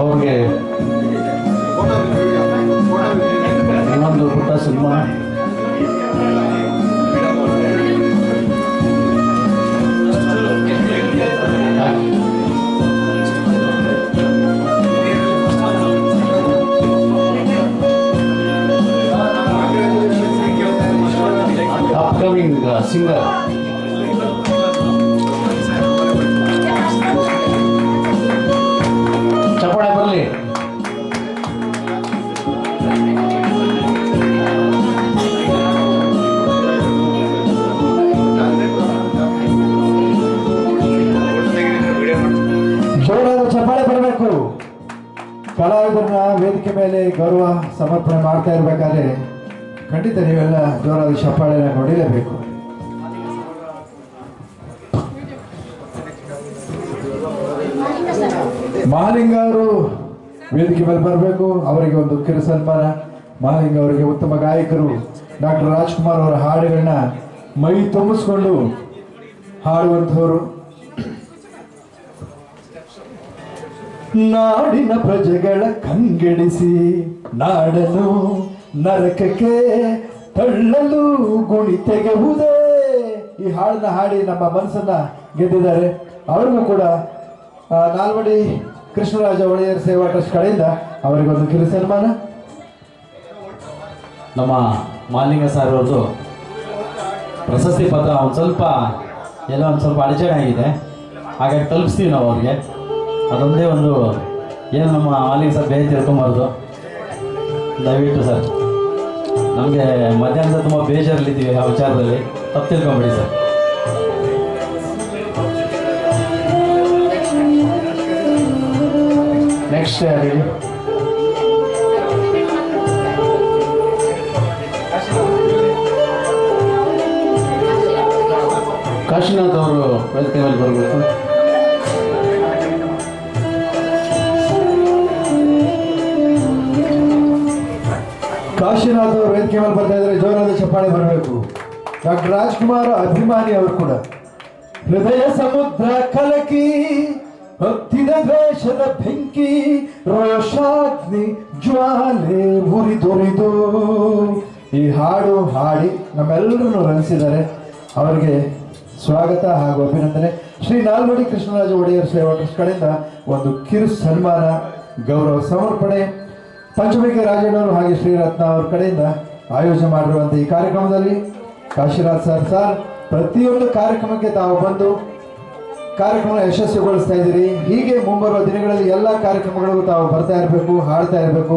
ಅವ್ರಿಗೆ ಇನ್ನೊಂದು ಪುಟ್ಟ ಸನ್ಮಾನ. upcoming singer. ಚಪ್ಪಾಳೆ ಬರಲಿ. ಜೋರಾದ ಚಪ್ಪಾಳೆ ಬರಬೇಕು. ಕಲಾವಿದರನ್ನ ವೇದಿಕೆ ಮೇಲೆ ಗೌರವ ಸಮರ್ಪಣೆ ಮಾಡ್ತಾ ಇರ್ಬೇಕಾದ್ರೆ ಖಂಡಿತ ನೀವೆಲ್ಲ ಜೋರಾದ ಚಪ್ಪಾಳೆನ ನೋಡಿರಬೇಕು. ಮಹಾಲಿಂಗ ಅವರು ವೇದಿಕೆ ಮೇಲೆ ಬರಬೇಕು. ಅವರಿಗೆ ಒಂದು ಕಿರು ಸನ್ಮಾನ. ಮಹಾಲಿಂಗ ಅವರಿಗೆ ಉತ್ತಮ ಗಾಯಕರು ಡಾಕ್ಟರ್ ರಾಜ್ಕುಮಾರ್ ಅವರ ಹಾಡುಗಳನ್ನ ಮೈ ತುಂಬಿಸ್ಕೊಂಡು ಹಾಡುವಂಥವರು ನಾಡಿನ ಪ್ರಜೆಗಳ ಕಂಗೆಡಿಸಿ ನಾಡನು ನರಕಕ್ಕೆ ತಳ್ಳಲು ಗುಣಿ ತೆಗೆಯುವುದೇ. ಈ ಹಾಡನ್ನ ಹಾಡಿ ನಮ್ಮ ಮನಸ್ಸನ್ನ ಗೆದ್ದಿದ್ದಾರೆ. ಅವ್ರಿಗೂ ಕೂಡ ನಾಲ್ವಡಿ ಕೃಷ್ಣರಾಜ ಒಡೆಯರ್ ಸೇವಾ ಟ್ರಸ್ಟ್ ಕಡೆಯಿಂದ ಅವರಿಗೊಂದು ಕಿರು ಸನ್ಮಾನ. ನಮ್ಮ ಮಾಲಿಂಗ ಸರ್ ಅವ್ರದ್ದು ಪ್ರಶಸ್ತಿ ಪತ್ರ ಒಂದು ಸ್ವಲ್ಪ ಅಡಚಣೆ ಆಗಿದೆ, ಹಾಗಾಗಿ ತಲುಪಿಸ್ತೀವಿ ನಾವು ಅವ್ರಿಗೆ. ಅದೊಂದೇ ಒಂದು ಏನು ನಮ್ಮ ಮಾಲಿಂಗ ಸರ್ ಬೇರೆ ತಿಳ್ಕೊಂಬಾರ್ದು ದಯವಿಟ್ಟು ಸರ್. ನಮಗೆ ಮಧ್ಯಾಹ್ನದ ತುಂಬ ಬೇಜಾರಲ್ಲಿದ್ದೀವಿ ಆ ವಿಚಾರದಲ್ಲಿ, ತಪ್ಪು ತಿಳ್ಕೊಂಬಿಡಿ ಸರ್. ನೆಕ್ಸ್ಟ್ ಯಾರು? ಕಾಶಿನಾಥ್ ಅವರು ವೇದಿಕೆ ಮೇಲೆ ಬರಬೇಕು. ಕಾಶಿನಾಥ್ ಅವರು ವೇದಿಕೆ ಮೇಲೆ ಬರ್ತಾ ಇದ್ದಾರೆ, ಜೋರಾದ ಚಪ್ಪಾಳೆ ಬರಬೇಕು. ಡಾಕ್ಟರ್ ರಾಜ್ಕುಮಾರ್ ಅಭಿಮಾನಿ ಅವರು ಕೂಡ. ಹೃದಯ ಸಮುದ್ರ ಕಲಕಿ ಹೊತ್ತಿದ ದ್ವೇಷದ ಬೆಂಕಿ ರೋಷಾಗ್ನಿ ಜ್ವಾಲೆ ಉರಿದೊರಿದು ಈ ಹಾಡು ಹಾಡಿ ನಮ್ಮೆಲ್ಲರನ್ನು ರಂಜಿಸಿದ್ದಾರೆ. ಅವರಿಗೆ ಸ್ವಾಗತ ಹಾಗೂ ಅಭಿನಂದನೆ. ಶ್ರೀ ನಾಲ್ವಡಿ ಕೃಷ್ಣರಾಜ ಒಡೆಯರ್ ಸೇವಾ ಟ್ರಸ್ಟ್ ಕಡೆಯಿಂದ ಒಂದು ಕಿರು ಸನ್ಮಾನ ಗೌರವ ಸಮರ್ಪಣೆ ಪಂಚಮುಖಿ ರಾಜಣ್ಣವರು ಹಾಗೆ ಶ್ರೀರತ್ನ ಅವ್ರ ಕಡೆಯಿಂದ ಆಯೋಜನೆ ಮಾಡಿರುವಂಥ ಈ ಕಾರ್ಯಕ್ರಮದಲ್ಲಿ ಕಾಶಿನಾಥ್ ಸರ್ ಪ್ರತಿಯೊಂದು ಕಾರ್ಯಕ್ರಮಕ್ಕೆ ತಾವು ಬಂದು ಕಾರ್ಯಕ್ರಮ ಯಶಸ್ವಿಗೊಳಿಸ್ತಾ ಇದ್ದೀರಿ. ಹೀಗೆ ಮುಂಬರುವ ದಿನಗಳಲ್ಲಿ ಎಲ್ಲ ಕಾರ್ಯಕ್ರಮಗಳಿಗೂ ತಾವು ಬರ್ತಾ ಇರಬೇಕು, ಹಾಡ್ತಾ ಇರಬೇಕು,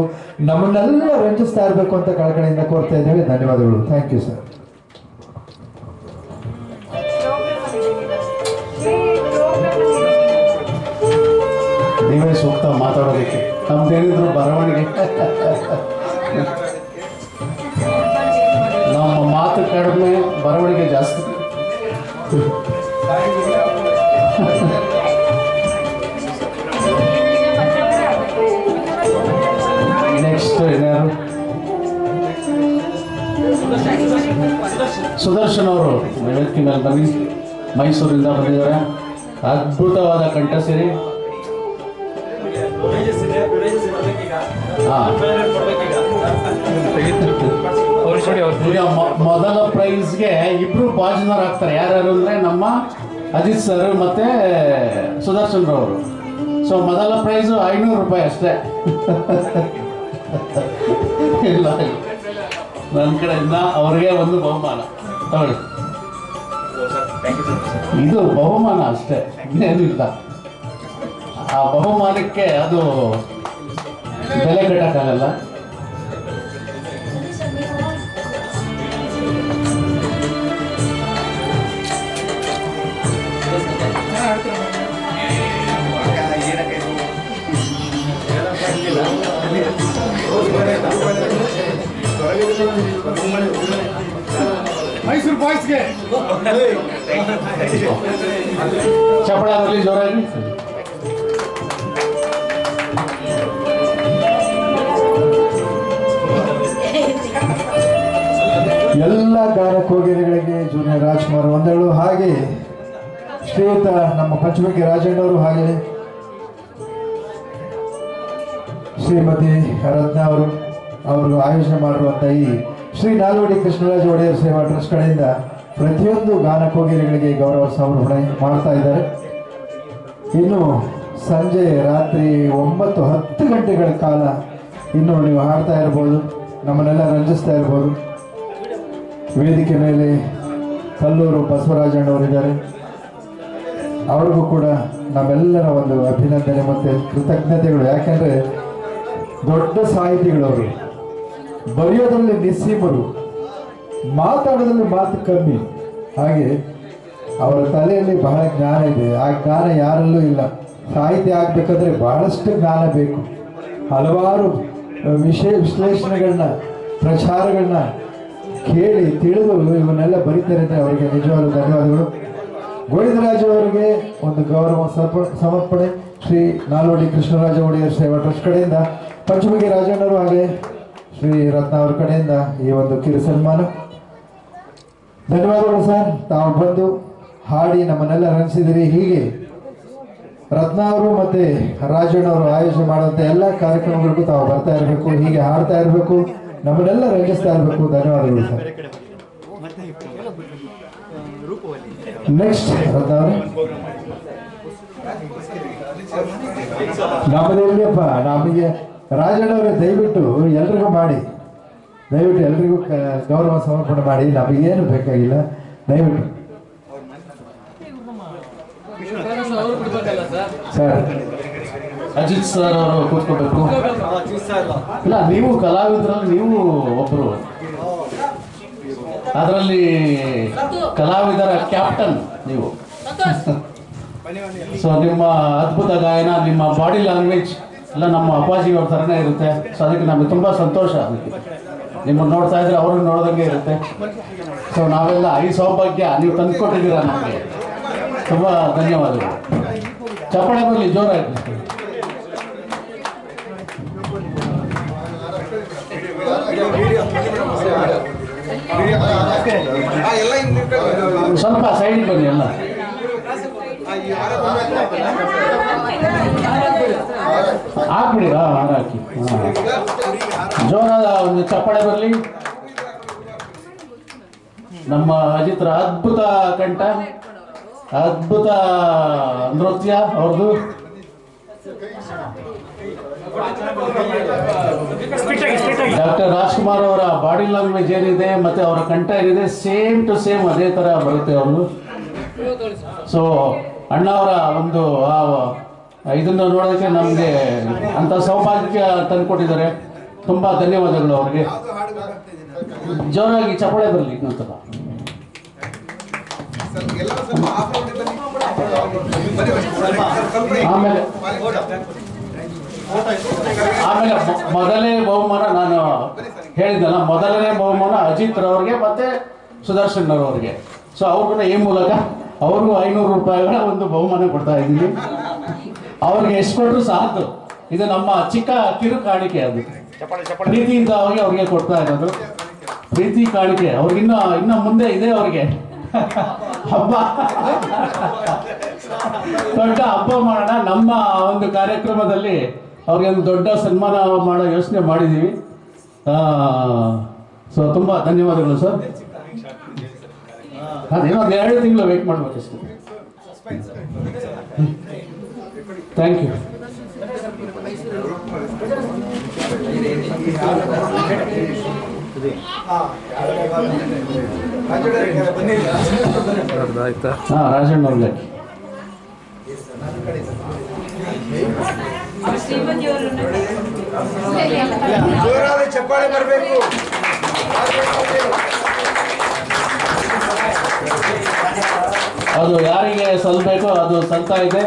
ನಮ್ಮನ್ನೆಲ್ಲ ರಂಜಿಸ್ತಾ ಇರಬೇಕು ಅಂತ ಕಳಕಳಿಯಿಂದ ಕೋರ್ತಾ ಇದ್ದೇವೆ. ಧನ್ಯವಾದಗಳು. Thank you sir. ನೀವೇ ಸೂಕ್ತ ಮಾತಾಡೋದಕ್ಕೆ. ನಮ್ದೇನಿದ್ರು ಬರವಣಿಗೆ, ನಮ್ಮ ಮಾತು ಕಡಿಮೆ, ಬರವಣಿಗೆ ಜಾಸ್ತಿ. ನೆಕ್ಸ್ಟ್ ಯಾರು? ಸುದರ್ಶನ್ ಅವರು ವೇದಿಕೆ ಮೇಲೆ ಬನ್ನಿ. ಮೈಸೂರಿಂದ ಬಂದಿದ್ದಾರೆ. ಅದ್ಭುತವಾದ ಕಂಠಸಿರಿ. ಮೊದಲ ಪ್ರೈಸ್ಗೆ ಇಬ್ರು ಭಾಜನರು ಆಗ್ತಾರೆ. ಯಾರ್ಯಾರು ಅಂದ್ರೆ ನಮ್ಮ ಅಜಿತ್ ಸರ್ ಮತ್ತೆ ಸುದರ್ಶನ್ ರವರು. ಸೊ ಮೊದಲ ಪ್ರೈಸು 500 ರೂಪಾಯಿ ಅಷ್ಟೇ. ಇಲ್ಲ, ನನ್ನ ಕಡೆಯಿಂದ ಅವ್ರಿಗೆ ಒಂದು ಬಹುಮಾನ ತಗೊಳ್ಳಿ. ಇದು ಬಹುಮಾನ ಅಷ್ಟೇ, ಇನ್ನೇನು ಇಲ್ಲ. ಆ ಬಹುಮಾನಕ್ಕೆ ಅದು ಬೆಲೆ ಕಟ್ಟಕ್ಕಾಗಲ್ಲ. ಮೈಸೂರು ಬಾಯ್ಸ್ಗೆ ಚಪ್ಪಳ ಬರಲಿ ಜೋರಾಗಿ. ಎಲ್ಲ ಗಾನಕೋಗಿಲೆಗಳಿಗೆ ಜೂನಿಯರ್ ರಾಜ್ಕುಮಾರ್ ಒಂದಳು, ಹಾಗೆ ಶ್ರೀಯುತ ನಮ್ಮ ಪಂಚಮುಖಿ ರಾಜಣ್ಣವರು ಹಾಗೆ ಶ್ರೀಮತಿ ರತ್ನ ಅವರು ಆಯೋಜನೆ ಮಾಡಿರುವಂಥ ಈ ಶ್ರೀ ನಾಲ್ವಡಿ ಕೃಷ್ಣರಾಜ ಒಡೆಯರ್ ಸೇವಾ ಟ್ರಸ್ಟ್ ಕಡೆಯಿಂದ ಪ್ರತಿಯೊಂದು ಗಾನಕೋಗಿಲೆಗಳಿಗೆ ಗೌರವ ಸಮರ್ಪಣೆ ಮಾಡ್ತಾ ಇದ್ದಾರೆ. ಇನ್ನು ಸಂಜೆ ರಾತ್ರಿ 9-10 ಗಂಟೆಗಳ ಕಾಲ ಇನ್ನು ನೀವು ಹಾಡ್ತಾ ಇರ್ಬೋದು, ನಮ್ಮನ್ನೆಲ್ಲ ರಂಜಿಸ್ತಾ ಇರ್ಬೋದು. ವೇದಿಕೆ ಮೇಲೆ ಕಲ್ಲೂರು ಬಸವರಾಜಣ್ಣವರಿದ್ದಾರೆ. ಅವ್ರಿಗೂ ಕೂಡ ನಮ್ಮೆಲ್ಲರ ಒಂದು ಅಭಿನಂದನೆ ಮತ್ತು ಕೃತಜ್ಞತೆಗಳು. ಯಾಕೆಂದರೆ ದೊಡ್ಡ ಸಾಹಿತಿಗಳವರು, ಬರೆಯೋದ್ರಲ್ಲಿ ನಿಸ್ಸೀಮರು, ಮಾತಾಡೋದ್ರಲ್ಲಿ ಮಾತು ಕಮ್ಮಿ. ಹಾಗೆ ಅವರ ತಲೆಯಲ್ಲಿ ಬಹಳ ಜ್ಞಾನ ಇದೆ. ಆ ಜ್ಞಾನ ಯಾರಲ್ಲೂ ಇಲ್ಲ. ಸಾಹಿತ್ಯ ಆಗಬೇಕಾದ್ರೆ ಬಹಳಷ್ಟು ಜ್ಞಾನ ಬೇಕು. ಹಲವಾರು ವಿಶ್ಲೇಷಣೆಗಳನ್ನ, ಪ್ರಚಾರಗಳನ್ನ ಕೇಳಿ ತಿಳಿದು ಇವನ್ನೆಲ್ಲ ಬರೀತಾರೆ ಅಂದರೆ ಅವರಿಗೆ ನಿಜವಾದ ಧನ್ಯವಾದಗಳು. ಗೋವಿಂದರಾಜು ಅವರಿಗೆ ಒಂದು ಗೌರವ ಸಮರ್ಪಣೆ ಶ್ರೀ ನಾಲ್ವಡಿ ಕೃಷ್ಣರಾಜ ಒಡೆಯರ್ ಸೇವಾ ಟ್ರಸ್ಟ್ ಕಡೆಯಿಂದ, ಪಂಚಮುಖಿ ರಾಜಣ್ಣವರು ಹಾಗೆ ಶ್ರೀ ರತ್ನ ಅವ್ರ ಕಡೆಯಿಂದ ಈ ಒಂದು ಕಿರು ಸನ್ಮಾನ. ಧನ್ಯವಾದಗಳು ಸರ್. ತಾವು ಬಂದು ಹಾಡಿ ನಮ್ಮನ್ನೆಲ್ಲ ರಂಜಿಸಿದಿರಿ. ಹೀಗೆ ರತ್ನ ಅವರು ಮತ್ತೆ ರಾಜಣ್ಣವರು ಆಯೋಜನೆ ಮಾಡುವಂತ ಎಲ್ಲ ಕಾರ್ಯಕ್ರಮಗಳಿಗೂ ತಾವು ಬರ್ತಾ ಇರಬೇಕು, ಹೀಗೆ ಹಾಡ್ತಾ ಇರಬೇಕು, ನಮ್ಮನ್ನೆಲ್ಲ ರಂಜಿಸ್ತಾ ಇರಬೇಕು. ಧನ್ಯವಾದಗಳು ಸರ್. ನೆಕ್ಸ್ಟ್ ರತ್ನ ಅವರು ನಮ್ಮದಿರ್ಲಿಯಪ್ಪ, ನಮಗೆ ರಾಜಣ್ಣವ್ರೆ ದಯವಿಟ್ಟು ಎಲ್ರಿಗೂ ಮಾಡಿ, ದಯವಿಟ್ಟು ಎಲ್ರಿಗೂ ಗೌರವ ಸಮರ್ಪಣೆ ಮಾಡಿ. ನಮಗೇನು ಬೇಕಾಗಿಲ್ಲ, ದಯವಿಟ್ಟು ಸರ್. ಅಜಿತ್ ಸರ್ ಅವರು ಕೂತ್ಕೋಬೇಕು. ಇಲ್ಲ, ನೀವು ಕಲಾವಿದರಲ್ಲಿ ನೀವು ಒಬ್ಬರು, ಅದರಲ್ಲಿ ಕಲಾವಿದರ ಕ್ಯಾಪ್ಟನ್ ನೀವು. ಸೊ ನಿಮ್ಮ ಅದ್ಭುತ ಗಾಯನ, ನಿಮ್ಮ ಬಾಡಿ ಲ್ಯಾಂಗ್ವೇಜ್ ಎಲ್ಲ ನಮ್ಮ ಅಪ್ಪಾಜಿ ಅವ್ರ ಥರನೇ ಇರುತ್ತೆ. ಸೊ ಅದಕ್ಕೆ ನಮಗೆ ತುಂಬ ಸಂತೋಷ. ನಿಮ್ಮನ್ನು ನೋಡ್ತಾ ಇದ್ರೆ ಅವ್ರನ್ನ ನೋಡ್ದಂಗೆ ಇರುತ್ತೆ. ಸೊ ನಾವೆಲ್ಲ ಈ ಸೌಭಾಗ್ಯ ನೀವು ತಂದುಕೊಟ್ಟಿದ್ದೀರಾ ನಮಗೆ, ತುಂಬ ಧನ್ಯವಾದಗಳು. ಚಪ್ಪಾಳೆ ಬರಲಿ ಜೋರಾಗಿ. ಸ್ವಲ್ಪ ಸೈಡಿಗೆ ಬನ್ನಿ ಎಲ್ಲ. ಹಾಕ್ಬಿಡಿ, ಹಾಕಿ. ಜೋರಾದ ಒಂದು ಚಪ್ಪಾಳೆ ಬರಲಿ. ನಮ್ಮ ಅಜಿತ್ರ ಅದ್ಭುತ ಕಂಠ, ಅದ್ಭುತ ನೃತ್ಯ ಅವ್ರದ್ದು. ಡಾಕ್ಟರ್ ರಾಜ್ಕುಮಾರ್ ಅವರ ಬಾಡಿ ಲ್ಯಾಂಗ್ವೇಜ್ ಏನಿದೆ ಮತ್ತೆ ಅವರ ಕಂಠ ಏನಿದೆ ಸೇಮ್ ಟು ಸೇಮ್ ಅದೇ ತರ ಬರುತ್ತೆ ಅವ್ರದ್ದು. ಸೊ ಅಣ್ಣ ಅವರ ಒಂದು ಇದನ್ನು ನೋಡೋದಕ್ಕೆ ನಮಗೆ ಅಂತ ಸೌಭಾಗ್ಯ ತಂದುಕೊಟ್ಟಿದ್ದಾರೆ. ತುಂಬಾ ಧನ್ಯವಾದಗಳು ಅವ್ರಿಗೆ. ಜೋರಾಗಿ ಚಪ್ಪಾಳೆ ಬರಲಿ ಇನ್ನೊಂದ್ಸಲ. ಆಮೇಲೆ ಮೊದಲನೇ ಬಹುಮಾನ ನಾನು ಹೇಳಿದ್ದಲ್ಲ, ಮೊದಲನೇ ಬಹುಮಾನ ಅಜಿತ್ ರವ್ರಿಗೆ ಮತ್ತೆ ಸುದರ್ಶನ್ ಅವ್ರಿಗೆ. ಸೊ ಅವ್ರಿಗೂ ಈ ಮೂಲಕ ಅವ್ರಿಗೂ 500 ರೂಪಾಯಿಗಳ ಒಂದು ಬಹುಮಾನ ಕೊಡ್ತಾ ಇದ್ದೀನಿ. ಅವ್ರಿಗೆ ಎಷ್ಟು ಕೊಟ್ಟರು ಸಾಕು. ಇದು ನಮ್ಮ ಚಿಕ್ಕ ಕಿರು ಕಾಣಿಕೆ, ಅದು ಪ್ರೀತಿಯಿಂದ ಅವ್ರಿಗೆ ಕೊಡ್ತಾ ಇರೋದು. ಪ್ರೀತಿ ಕಾಣಿಕೆ ಅವ್ರಿಗಿನ್ನ ಇನ್ನ ಮುಂದೆ ಇದೆ ಅವ್ರಿಗೆ ಹಬ್ಬ, ದೊಡ್ಡ ಹಬ್ಬ ಮಾಡೋಣ. ನಮ್ಮ ಒಂದು ಕಾರ್ಯಕ್ರಮದಲ್ಲಿ ಅವ್ರಿಗೆ ಒಂದು ದೊಡ್ಡ ಸನ್ಮಾನ ಮಾಡೋ ಯೋಚನೆ ಮಾಡಿದ್ದೀವಿ. ಸೊ ತುಂಬ ಧನ್ಯವಾದಗಳು ಸರ್. ಅದೇನೊಂದು 2 ತಿಂಗಳು ವೆಯ್ಟ್ ಮಾಡ್ಬೇಕಷ್ಟು. Thank you. ರಾಜಣ್ಣ ಅವ್ರಿಗೆ ಚಪ್ಪಾಳೆ ಬರಬೇಕು. ಅದು ಯಾರಿಗೆ ಸಲ್ಲಬೇಕೋ ಅದು ಸಲ್ತಾ ಇದೆ.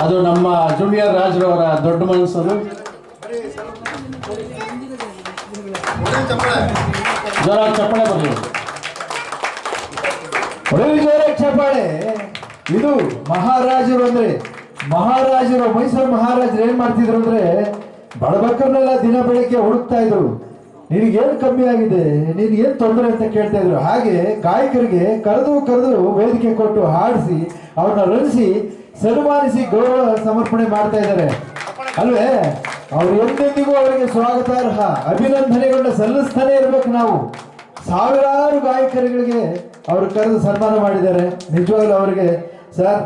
ಅದು ನಮ್ಮ ಜೂನಿಯರ್ ರಾಜ್ರವರ ದೊಡ್ಡ ಮನಸ್ಸರು. ಜೋರಾಗಿ ಚಪ್ಪಾಳೆ ಬರಲಿ, ಜೋರಾಗಿ ಚಪ್ಪಾಳೆ. ಇದು ಮಹಾರಾಜರು ಅಂದ್ರೆ, ಮಹಾರಾಜರು ಮೈಸೂರು ಮಹಾರಾಜರು ಏನ್ ಮಾಡ್ತಿದ್ರು ಅಂದ್ರೆ ಬಡಬಕ್ಕರನ್ನೆಲ್ಲ ದಿನ ಬೆಳಗ್ಗೆ ಹುಡುಕ್ತಾ ಇದ್ರು. ನಿನಗೇನು ಕಮ್ಮಿ ಆಗಿದೆ, ನಿನಗೇನು ತೊಂದರೆ ಅಂತ ಕೇಳ್ತಾ ಇದ್ರು. ಹಾಗೆ ಗಾಯಕರಿಗೆ ಕರೆದು ವೇದಿಕೆ ಕೊಟ್ಟು ಹಾಡಿಸಿ ಅವ್ರನ್ನ ರಂಜಿಸಿ ಸನ್ಮಾನಿಸಿ ಗೌರವ ಸಮರ್ಪಣೆ ಮಾಡ್ತಾ ಇದ್ದಾರೆ ಅಲ್ವೇ. ಅವ್ರು ಎಂದೆಂದಿಗೂ ಅವರಿಗೆ ಸ್ವಾಗತಾರ್ಹ, ಅಭಿನಂದನೆಗಳನ್ನ ಸಲ್ಲಿಸ್ತಾನೆ ಇರ್ಬೇಕು ನಾವು. ಸಾವಿರಾರು ಗಾಯಕರುಗಳಿಗೆ ಅವರು ಕರೆದು ಸನ್ಮಾನ ಮಾಡಿದ್ದಾರೆ. ನಿಜವಾಗ್ಲೂ ಅವರಿಗೆ ಸರ್,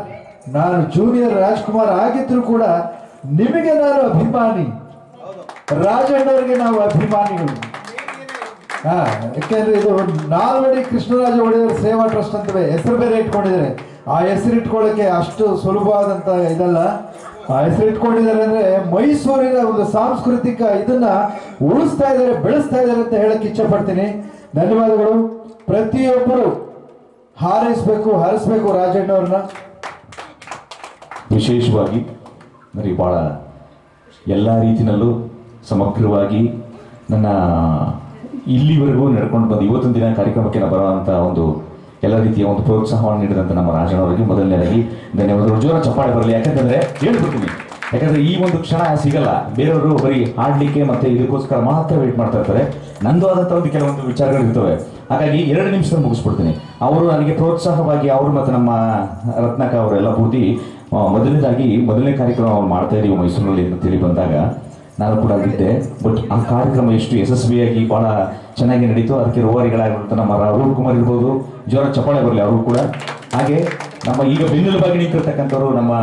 ನಾನು ಜೂನಿಯರ್ ರಾಜ್ಕುಮಾರ್ ಆಗಿದ್ರು ಕೂಡ ನಿಮಗೆ ನಾನು ಅಭಿಮಾನಿ, ರಾಜಣ್ಣವರಿಗೆ ನಾವು ಅಭಿಮಾನಿಗಳು. ಯಾಕೆಂದ್ರೆ ಇದು ನಾಲ್ವಡಿ ಕೃಷ್ಣರಾಜ ಒಡೆಯರ್ ಸೇವಾ ಟ್ರಸ್ಟ್ ಅಂತವೇ ಹೆಸರು ಬೇರೆ ಇಟ್ಕೊಂಡಿದ್ದಾರೆ. ಆ ಹೆಸರು ಇಟ್ಕೊಳ್ಳೋಕೆ ಅಷ್ಟು ಸುಲಭವಾದಂತ ಇದಲ್ಲ. ಆ ಹೆಸರು ಇಟ್ಕೊಂಡಿದ್ದಾರೆ ಅಂದ್ರೆ ಮೈಸೂರಿನ ಒಂದು ಸಾಂಸ್ಕೃತಿಕ ಇದನ್ನ ಉಳಿಸ್ತಾ ಇದ್ದಾರೆ, ಬೆಳೆಸ್ತಾ ಇದ್ದಾರೆ ಅಂತ ಹೇಳಕ್ ಇಚ್ಛೆ ಪಡ್ತೀನಿ. ಧನ್ಯವಾದಗಳು. ಪ್ರತಿಯೊಬ್ಬರು ಹರಿಸ್ಬೇಕು ರಾಜಣ್ಣವ್ರನ್ನ. ವಿಶೇಷವಾಗಿ ನನಗೆ ಭಾಳ ಎಲ್ಲ ರೀತಿಯಲ್ಲೂ ಸಮಗ್ರವಾಗಿ ನನ್ನ ಇಲ್ಲಿವರೆಗೂ ನಡ್ಕೊಂಡು ಬಂದು ಇವತ್ತೊಂದು ದಿನ ಕಾರ್ಯಕ್ರಮಕ್ಕೆ ಬರುವಂಥ ಒಂದು ಎಲ್ಲ ರೀತಿಯ ಒಂದು ಪ್ರೋತ್ಸಾಹವನ್ನು ನೀಡಿದಂಥ ನಮ್ಮ ರಾಜಣ್ಣವರಿಗೆ ಮೊದಲನೇದಾಗಿ ಧನ್ಯವಾದಗಳು. ಜೋರ ಚಪ್ಪಾಳೆ ಬರಲಿ. ಯಾಕಂತಂದರೆ ಹೇಳ್ಬಿಡ್ತೀನಿ, ಯಾಕಂದರೆ ಈ ಒಂದು ಕ್ಷಣ ಸಿಗಲ್ಲ. ಬೇರೆಯವರು ಬರೀ ಹಾಡಲಿಕ್ಕೆ ಮತ್ತು ಇದಕ್ಕೋಸ್ಕರ ಮಾತ್ರ ವೇಟ್ ಮಾಡ್ತಾ ಇರ್ತಾರೆ. ನಂದು ಆದಂಥ ಒಂದು ಕೆಲವೊಂದು ವಿಚಾರಗಳಿರ್ತವೆ. ಹಾಗಾಗಿ 2 ನಿಮಿಷದಲ್ಲಿ ಮುಗಿಸ್ಬಿಡ್ತೀನಿ. ಅವರು ನನಗೆ ಪ್ರೋತ್ಸಾಹವಾಗಿ ಅವರು ಮತ್ತು ನಮ್ಮ ರತ್ನಾಕ ಅವರೆಲ್ಲ ಪೂರ್ತಿ ಮೊದಲನೇದಾಗಿ ಮೊದಲನೇ ಕಾರ್ಯಕ್ರಮ ಅವ್ರು ಮಾಡ್ತಾ ಇದೀವಿ ಮೈಸೂರಿನಲ್ಲಿ ಅಂತೇಳಿ ಬಂದಾಗ ನಾನು ಕೂಡ ಅಲ್ಲಿದ್ದೆ. ಬಟ್ ಆ ಕಾರ್ಯಕ್ರಮ ಎಷ್ಟು ಯಶಸ್ವಿಯಾಗಿ ಭಾಳ ಚೆನ್ನಾಗಿ ನಡೀತು. ಅದಕ್ಕೆ ರೂವಾರಿಗಳಾಗಿರುವಂಥ ನಮ್ಮ ರಾಹುಲ್ ಕುಮಾರ್ ಇರ್ಬೋದು, ಜೋರ ಚಪ್ಪಾಳೆ ಬರಲಿ ಅವರು ಕೂಡ. ಹಾಗೆ ನಮ್ಮ ಈಗ ಬೆನ್ನೆಲುಬಾಗಿ ನಿಂತಿರ್ತಕ್ಕಂಥವ್ರು ನಮ್ಮ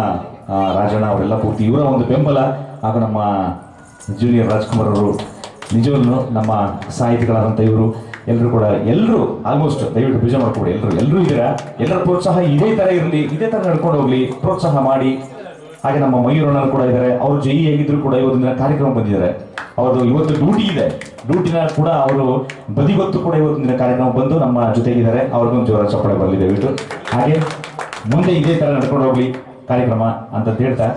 ರಾಜಣ್ಣ ಅವರೆಲ್ಲ ಪೂರ್ತಿ ಇವರ ಒಂದು ಬೆಂಬಲ, ಹಾಗೂ ನಮ್ಮ ಜೂನಿಯರ್ ರಾಜ್ಕುಮಾರ್ ಅವರು, ನಿಜವಲ್ಲೂ ನಮ್ಮ ಸಾಹಿತಿಗಳಾದಂಥ ಇವರು ಎಲ್ಲರೂ ಕೂಡ, ಎಲ್ಲರೂ ಆಲ್ಮೋಸ್ಟ್ ದಯವಿಟ್ಟು ಪೂಜೆ ಮಾಡ್ಕೊಬಿಡಿ. ಎಲ್ಲರೂ ಇದ್ದೀರಾ. ಎಲ್ಲರ ಪ್ರೋತ್ಸಾಹ ಇದೇ ಥರ ಇರಲಿ, ಇದೇ ಥರ ನಡ್ಕೊಂಡು ಹೋಗ್ಲಿ, ಪ್ರೋತ್ಸಾಹ ಮಾಡಿ. ಹಾಗೆ ನಮ್ಮ ಮಯೂರಣ್ಣರು ಕೂಡ ಇದ್ದಾರೆ. ಅವರು ಜೈ ಆಗಿದ್ರು ಕೂಡ ಇವತ್ತಿನ ದಿನ ಕಾರ್ಯಕ್ರಮ ಬಂದಿದ್ದಾರೆ. ಅವ್ರದ್ದು ಇವತ್ತು ಡ್ಯೂಟಿ ಇದೆ. ಡ್ಯೂಟಿನ ಕೂಡ ಅವರು ಬದಿಗೊತ್ತು ಕೂಡ ಇವತ್ತಿನ ದಿನ ಕಾರ್ಯಕ್ರಮ ಬಂದು ನಮ್ಮ ಜೊತೆಗಿದ್ದಾರೆ. ಅವ್ರಿಗೊಂದು ಜೋರ ಚಪ್ಪಾಳೆ ಬರಲಿ ದಯವಿಟ್ಟು. ಹಾಗೆ ಮುಂದೆ ಇದೇ ಥರ ನಡ್ಕೊಂಡು ಹೋಗ್ಲಿ ಕಾರ್ಯಕ್ರಮ ಅಂತ ಹೇಳ್ತಾ,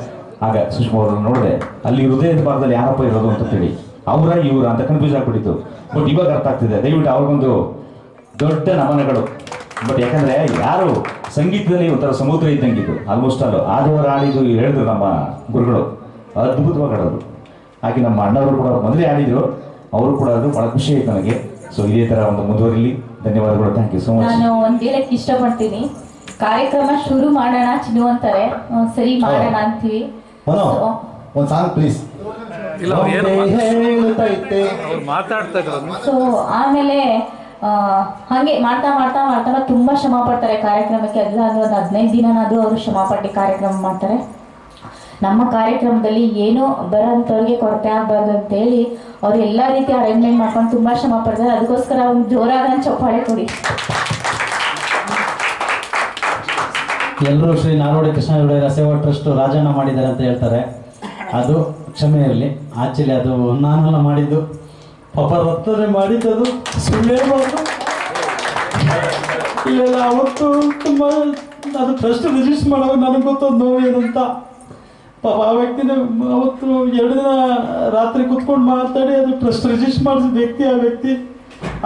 ಆಗ ಸುಷ್ಮಾ ಅವರನ್ನು ನೋಡಿದೆ. ಅಲ್ಲಿ ಹೃದಯದ ಭಾಗದಲ್ಲಿ ಯಾರಪ್ಪ ಇರೋದು ಅಂತ ಹೇಳಿ, ಅವರ ಇವರ ಅಂತ ಕನ್ಫ್ಯೂಸ್ ಆಗ್ಬಿಟ್ಟಿತ್ತು. ಬಟ್ ಇವಾಗ ಅರ್ಥ ಆಗ್ತಿದೆ. ದಯವಿಟ್ಟು ಅವ್ರಿಗೊಂದು ದೊಡ್ಡ ನಮನಗಳು. ಬಟ್ ಯಾಕಂದ್ರೆ ಯಾರು ಸಂಗೀತದಲ್ಲಿ ಒಂಥರ ಸಮುದ್ರ ಇದ್ದಂಗಿದ್ದು ಆಲ್ಮೋಸ್ಟ್ ಅಲ್ಲ. ಆದವರು ಆಡಿದ್ದು ಹೇಳಿದ್ರು ನಮ್ಮ ಗುರುಗಳು, ಅದ್ಭುತವಾಗಿ ಆಡೋರು. ಹಾಗೆ ನಮ್ಮ ಅಣ್ಣವರು ಕೂಡ ಮೊದಲೇ ಆಡಿದ್ರು, ಅವರು ಕೂಡ ಅದು ಬಹಳ ಖುಷಿ ಆಯ್ತು ನನಗೆ. ಸೊ ಇದೇ ತರ ಒಂದು ಮುಂದುವರಿಲಿ. ಧನ್ಯವಾದಗಳು. Thank you so much. ನಾನು ಒಂದ್ ಹೇಳಕ್ ಇಷ್ಟಪಡ್ತೀನಿ, ಕಾರ್ಯಕ್ರಮ ಶುರು ಮಾಡೋಣ ಚಿನ್ನು ಅಂತಾರೆ, ಸರಿ ಮಾಡೋಣ ಅಂತೀವಿ. ಒಂದು ಸಾಂಗ್ ಪ್ಲೀಸ್. ಇಲ್ಲ ಅವ್ರು ಏನು ಅವ್ರು ಮಾತಾಡ್ತಾ ಇದ್ರು. ಸೊ ಆಮೇಲೆ ಹಾಗೆ ಮಾಡ್ತಾ ಮಾಡ್ತಾ ಮಾಡ್ತಾ ತುಂಬಾ ಶ್ರಮ ಪಡ್ತಾರೆ ಕಾರ್ಯಕ್ರಮಕ್ಕೆ. ಅದೆಲ್ಲ ಅಂದ್ರೆ ಒಂದು 15 ದಿನನಾದ್ರೂ ಅವರು ಶ್ರಮ ಪಟ್ಟು ಕಾರ್ಯಕ್ರಮ ಮಾಡ್ತಾರೆ. ನಮ್ಮ ಕಾರ್ಯಕ್ರಮದಲ್ಲಿ ಏನೋ ಬರೋಂಥವ್ರಿಗೆ ಕೊರತೆ ಆಗಬಾರ್ದು ಅಂತೇಳಿ ಅವ್ರು ಎಲ್ಲ ರೀತಿ ಅರೇಂಜ್ಮೆಂಟ್ ಮಾಡ್ಕೊಂಡು ತುಂಬಾ ಶ್ರಮ ಪಡ್ತಾರೆ. ಅದಕ್ಕೋಸ್ಕರ ಅವ್ರಿಗೆ ಜೋರಾದ ಚಪ್ಪಾಳೆ ಕೊಡಿ. ಎಲ್ಲರೂ ಶ್ರೀ ನಾಲ್ವಡಿ ಕೃಷ್ಣ ಒಡೆಯರ ಸೇವಾ ಟ್ರಸ್ಟ್ ರಾಜಣ್ಣ ಮಾಡಿದ್ದಾರೆ ಅಂತ ಹೇಳ್ತಾರೆ. ಅದು ಕ್ಷಮೆ ಇರಲಿ. ಆಕ್ಚುಲಿ ಅದು ನಾನೆಲ್ಲ ಮಾಡಿದ್ದು, ಪಾಪ ರತ್ನನೇ ಮಾಡಿದ್ದದು, ಸುಳ್ಳೇ ಬಂದು ಇಲ್ಲೆಲ್ಲ ಅವತ್ತು ತುಂಬ ಅದು ಟ್ರಸ್ಟ್ ರಿಜಿಸ್ಟರ್ ಮಾಡೋದು ನನಗೆ ಗೊತ್ತೊಂದು ನೋವು ಏನಂತ. ಪಾಪ ಆ ವ್ಯಕ್ತಿನ ಅವತ್ತು 2 ದಿನ ರಾತ್ರಿ ಕುತ್ಕೊಂಡು ಮಾತಾಡಿ ಅದು ಟ್ರಸ್ಟ್ ರಿಜಿಸ್ಟರ್ ಮಾಡಿಸಿದ ವ್ಯಕ್ತಿ.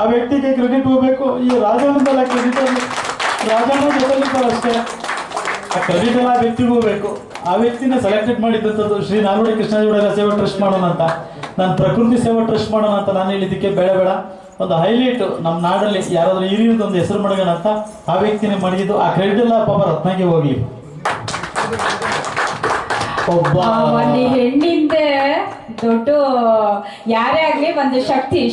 ಆ ವ್ಯಕ್ತಿಗೆ ಕ್ರೆಡಿಟ್ ಹೋಗ್ಬೇಕು. ಈ ರಾಜಣ್ಣದಲ್ಲ ಕ್ರೆಡಿಟ್, ರಾಜಣ್ಣ ಜೊತೆಲಿದ್ದಾರೆ ಅಷ್ಟೇ. ಆ ಕ್ರೆಡಿಟ್ ಎಲ್ಲ ಆ ವ್ಯಕ್ತಿಗೂ ಹೋಗ್ಬೇಕು. ಆ ವ್ಯಕ್ತಿನ ಸೆಲೆಕ್ಟೆಡ್ ಮಾಡಿದ್ದಂಥದ್ದು ಶ್ರೀ ನಾಲ್ವಡಿ ಕೃಷ್ಣದೇವರಾಯರ ಸೇವಾ ಟ್ರಸ್ಟ್ ಮಾಡೋಣ ಅಂತ. ನಾನು ಪ್ರಕೃತಿ ಸೇವಾ ಟ್ರಸ್ಟ್ ಮಾಡೋಣ ಅಂತ ನಾನು ಹೇಳಿದ್ದಕ್ಕೆ ಬೇಡ ಒಂದು ಹೈಲೈಟ್ ನಮ್ಮ ನಾಡಲ್ಲಿ ಯಾರಾದ್ರೂ ಹಿರಿಯರದ್ದು ಒಂದು ಹೆಸರು ಮಡಗೋಣ ಅಂತ ಆ ವ್ಯಕ್ತಿನೇ ಮಾಡಿದ್ದು. ಆ ಕ್ರೆಡಿಟ್ ಎಲ್ಲ ಪಾಪ ರತ್ನಾಗೆ ಹೋಗ್ಲಿ. ಒಂದು ಹೆಣ್ಣಿಂದ ದೊಡ್ಡ ಯಾರೇ ಆಗ್ಲಿ ಒಂದು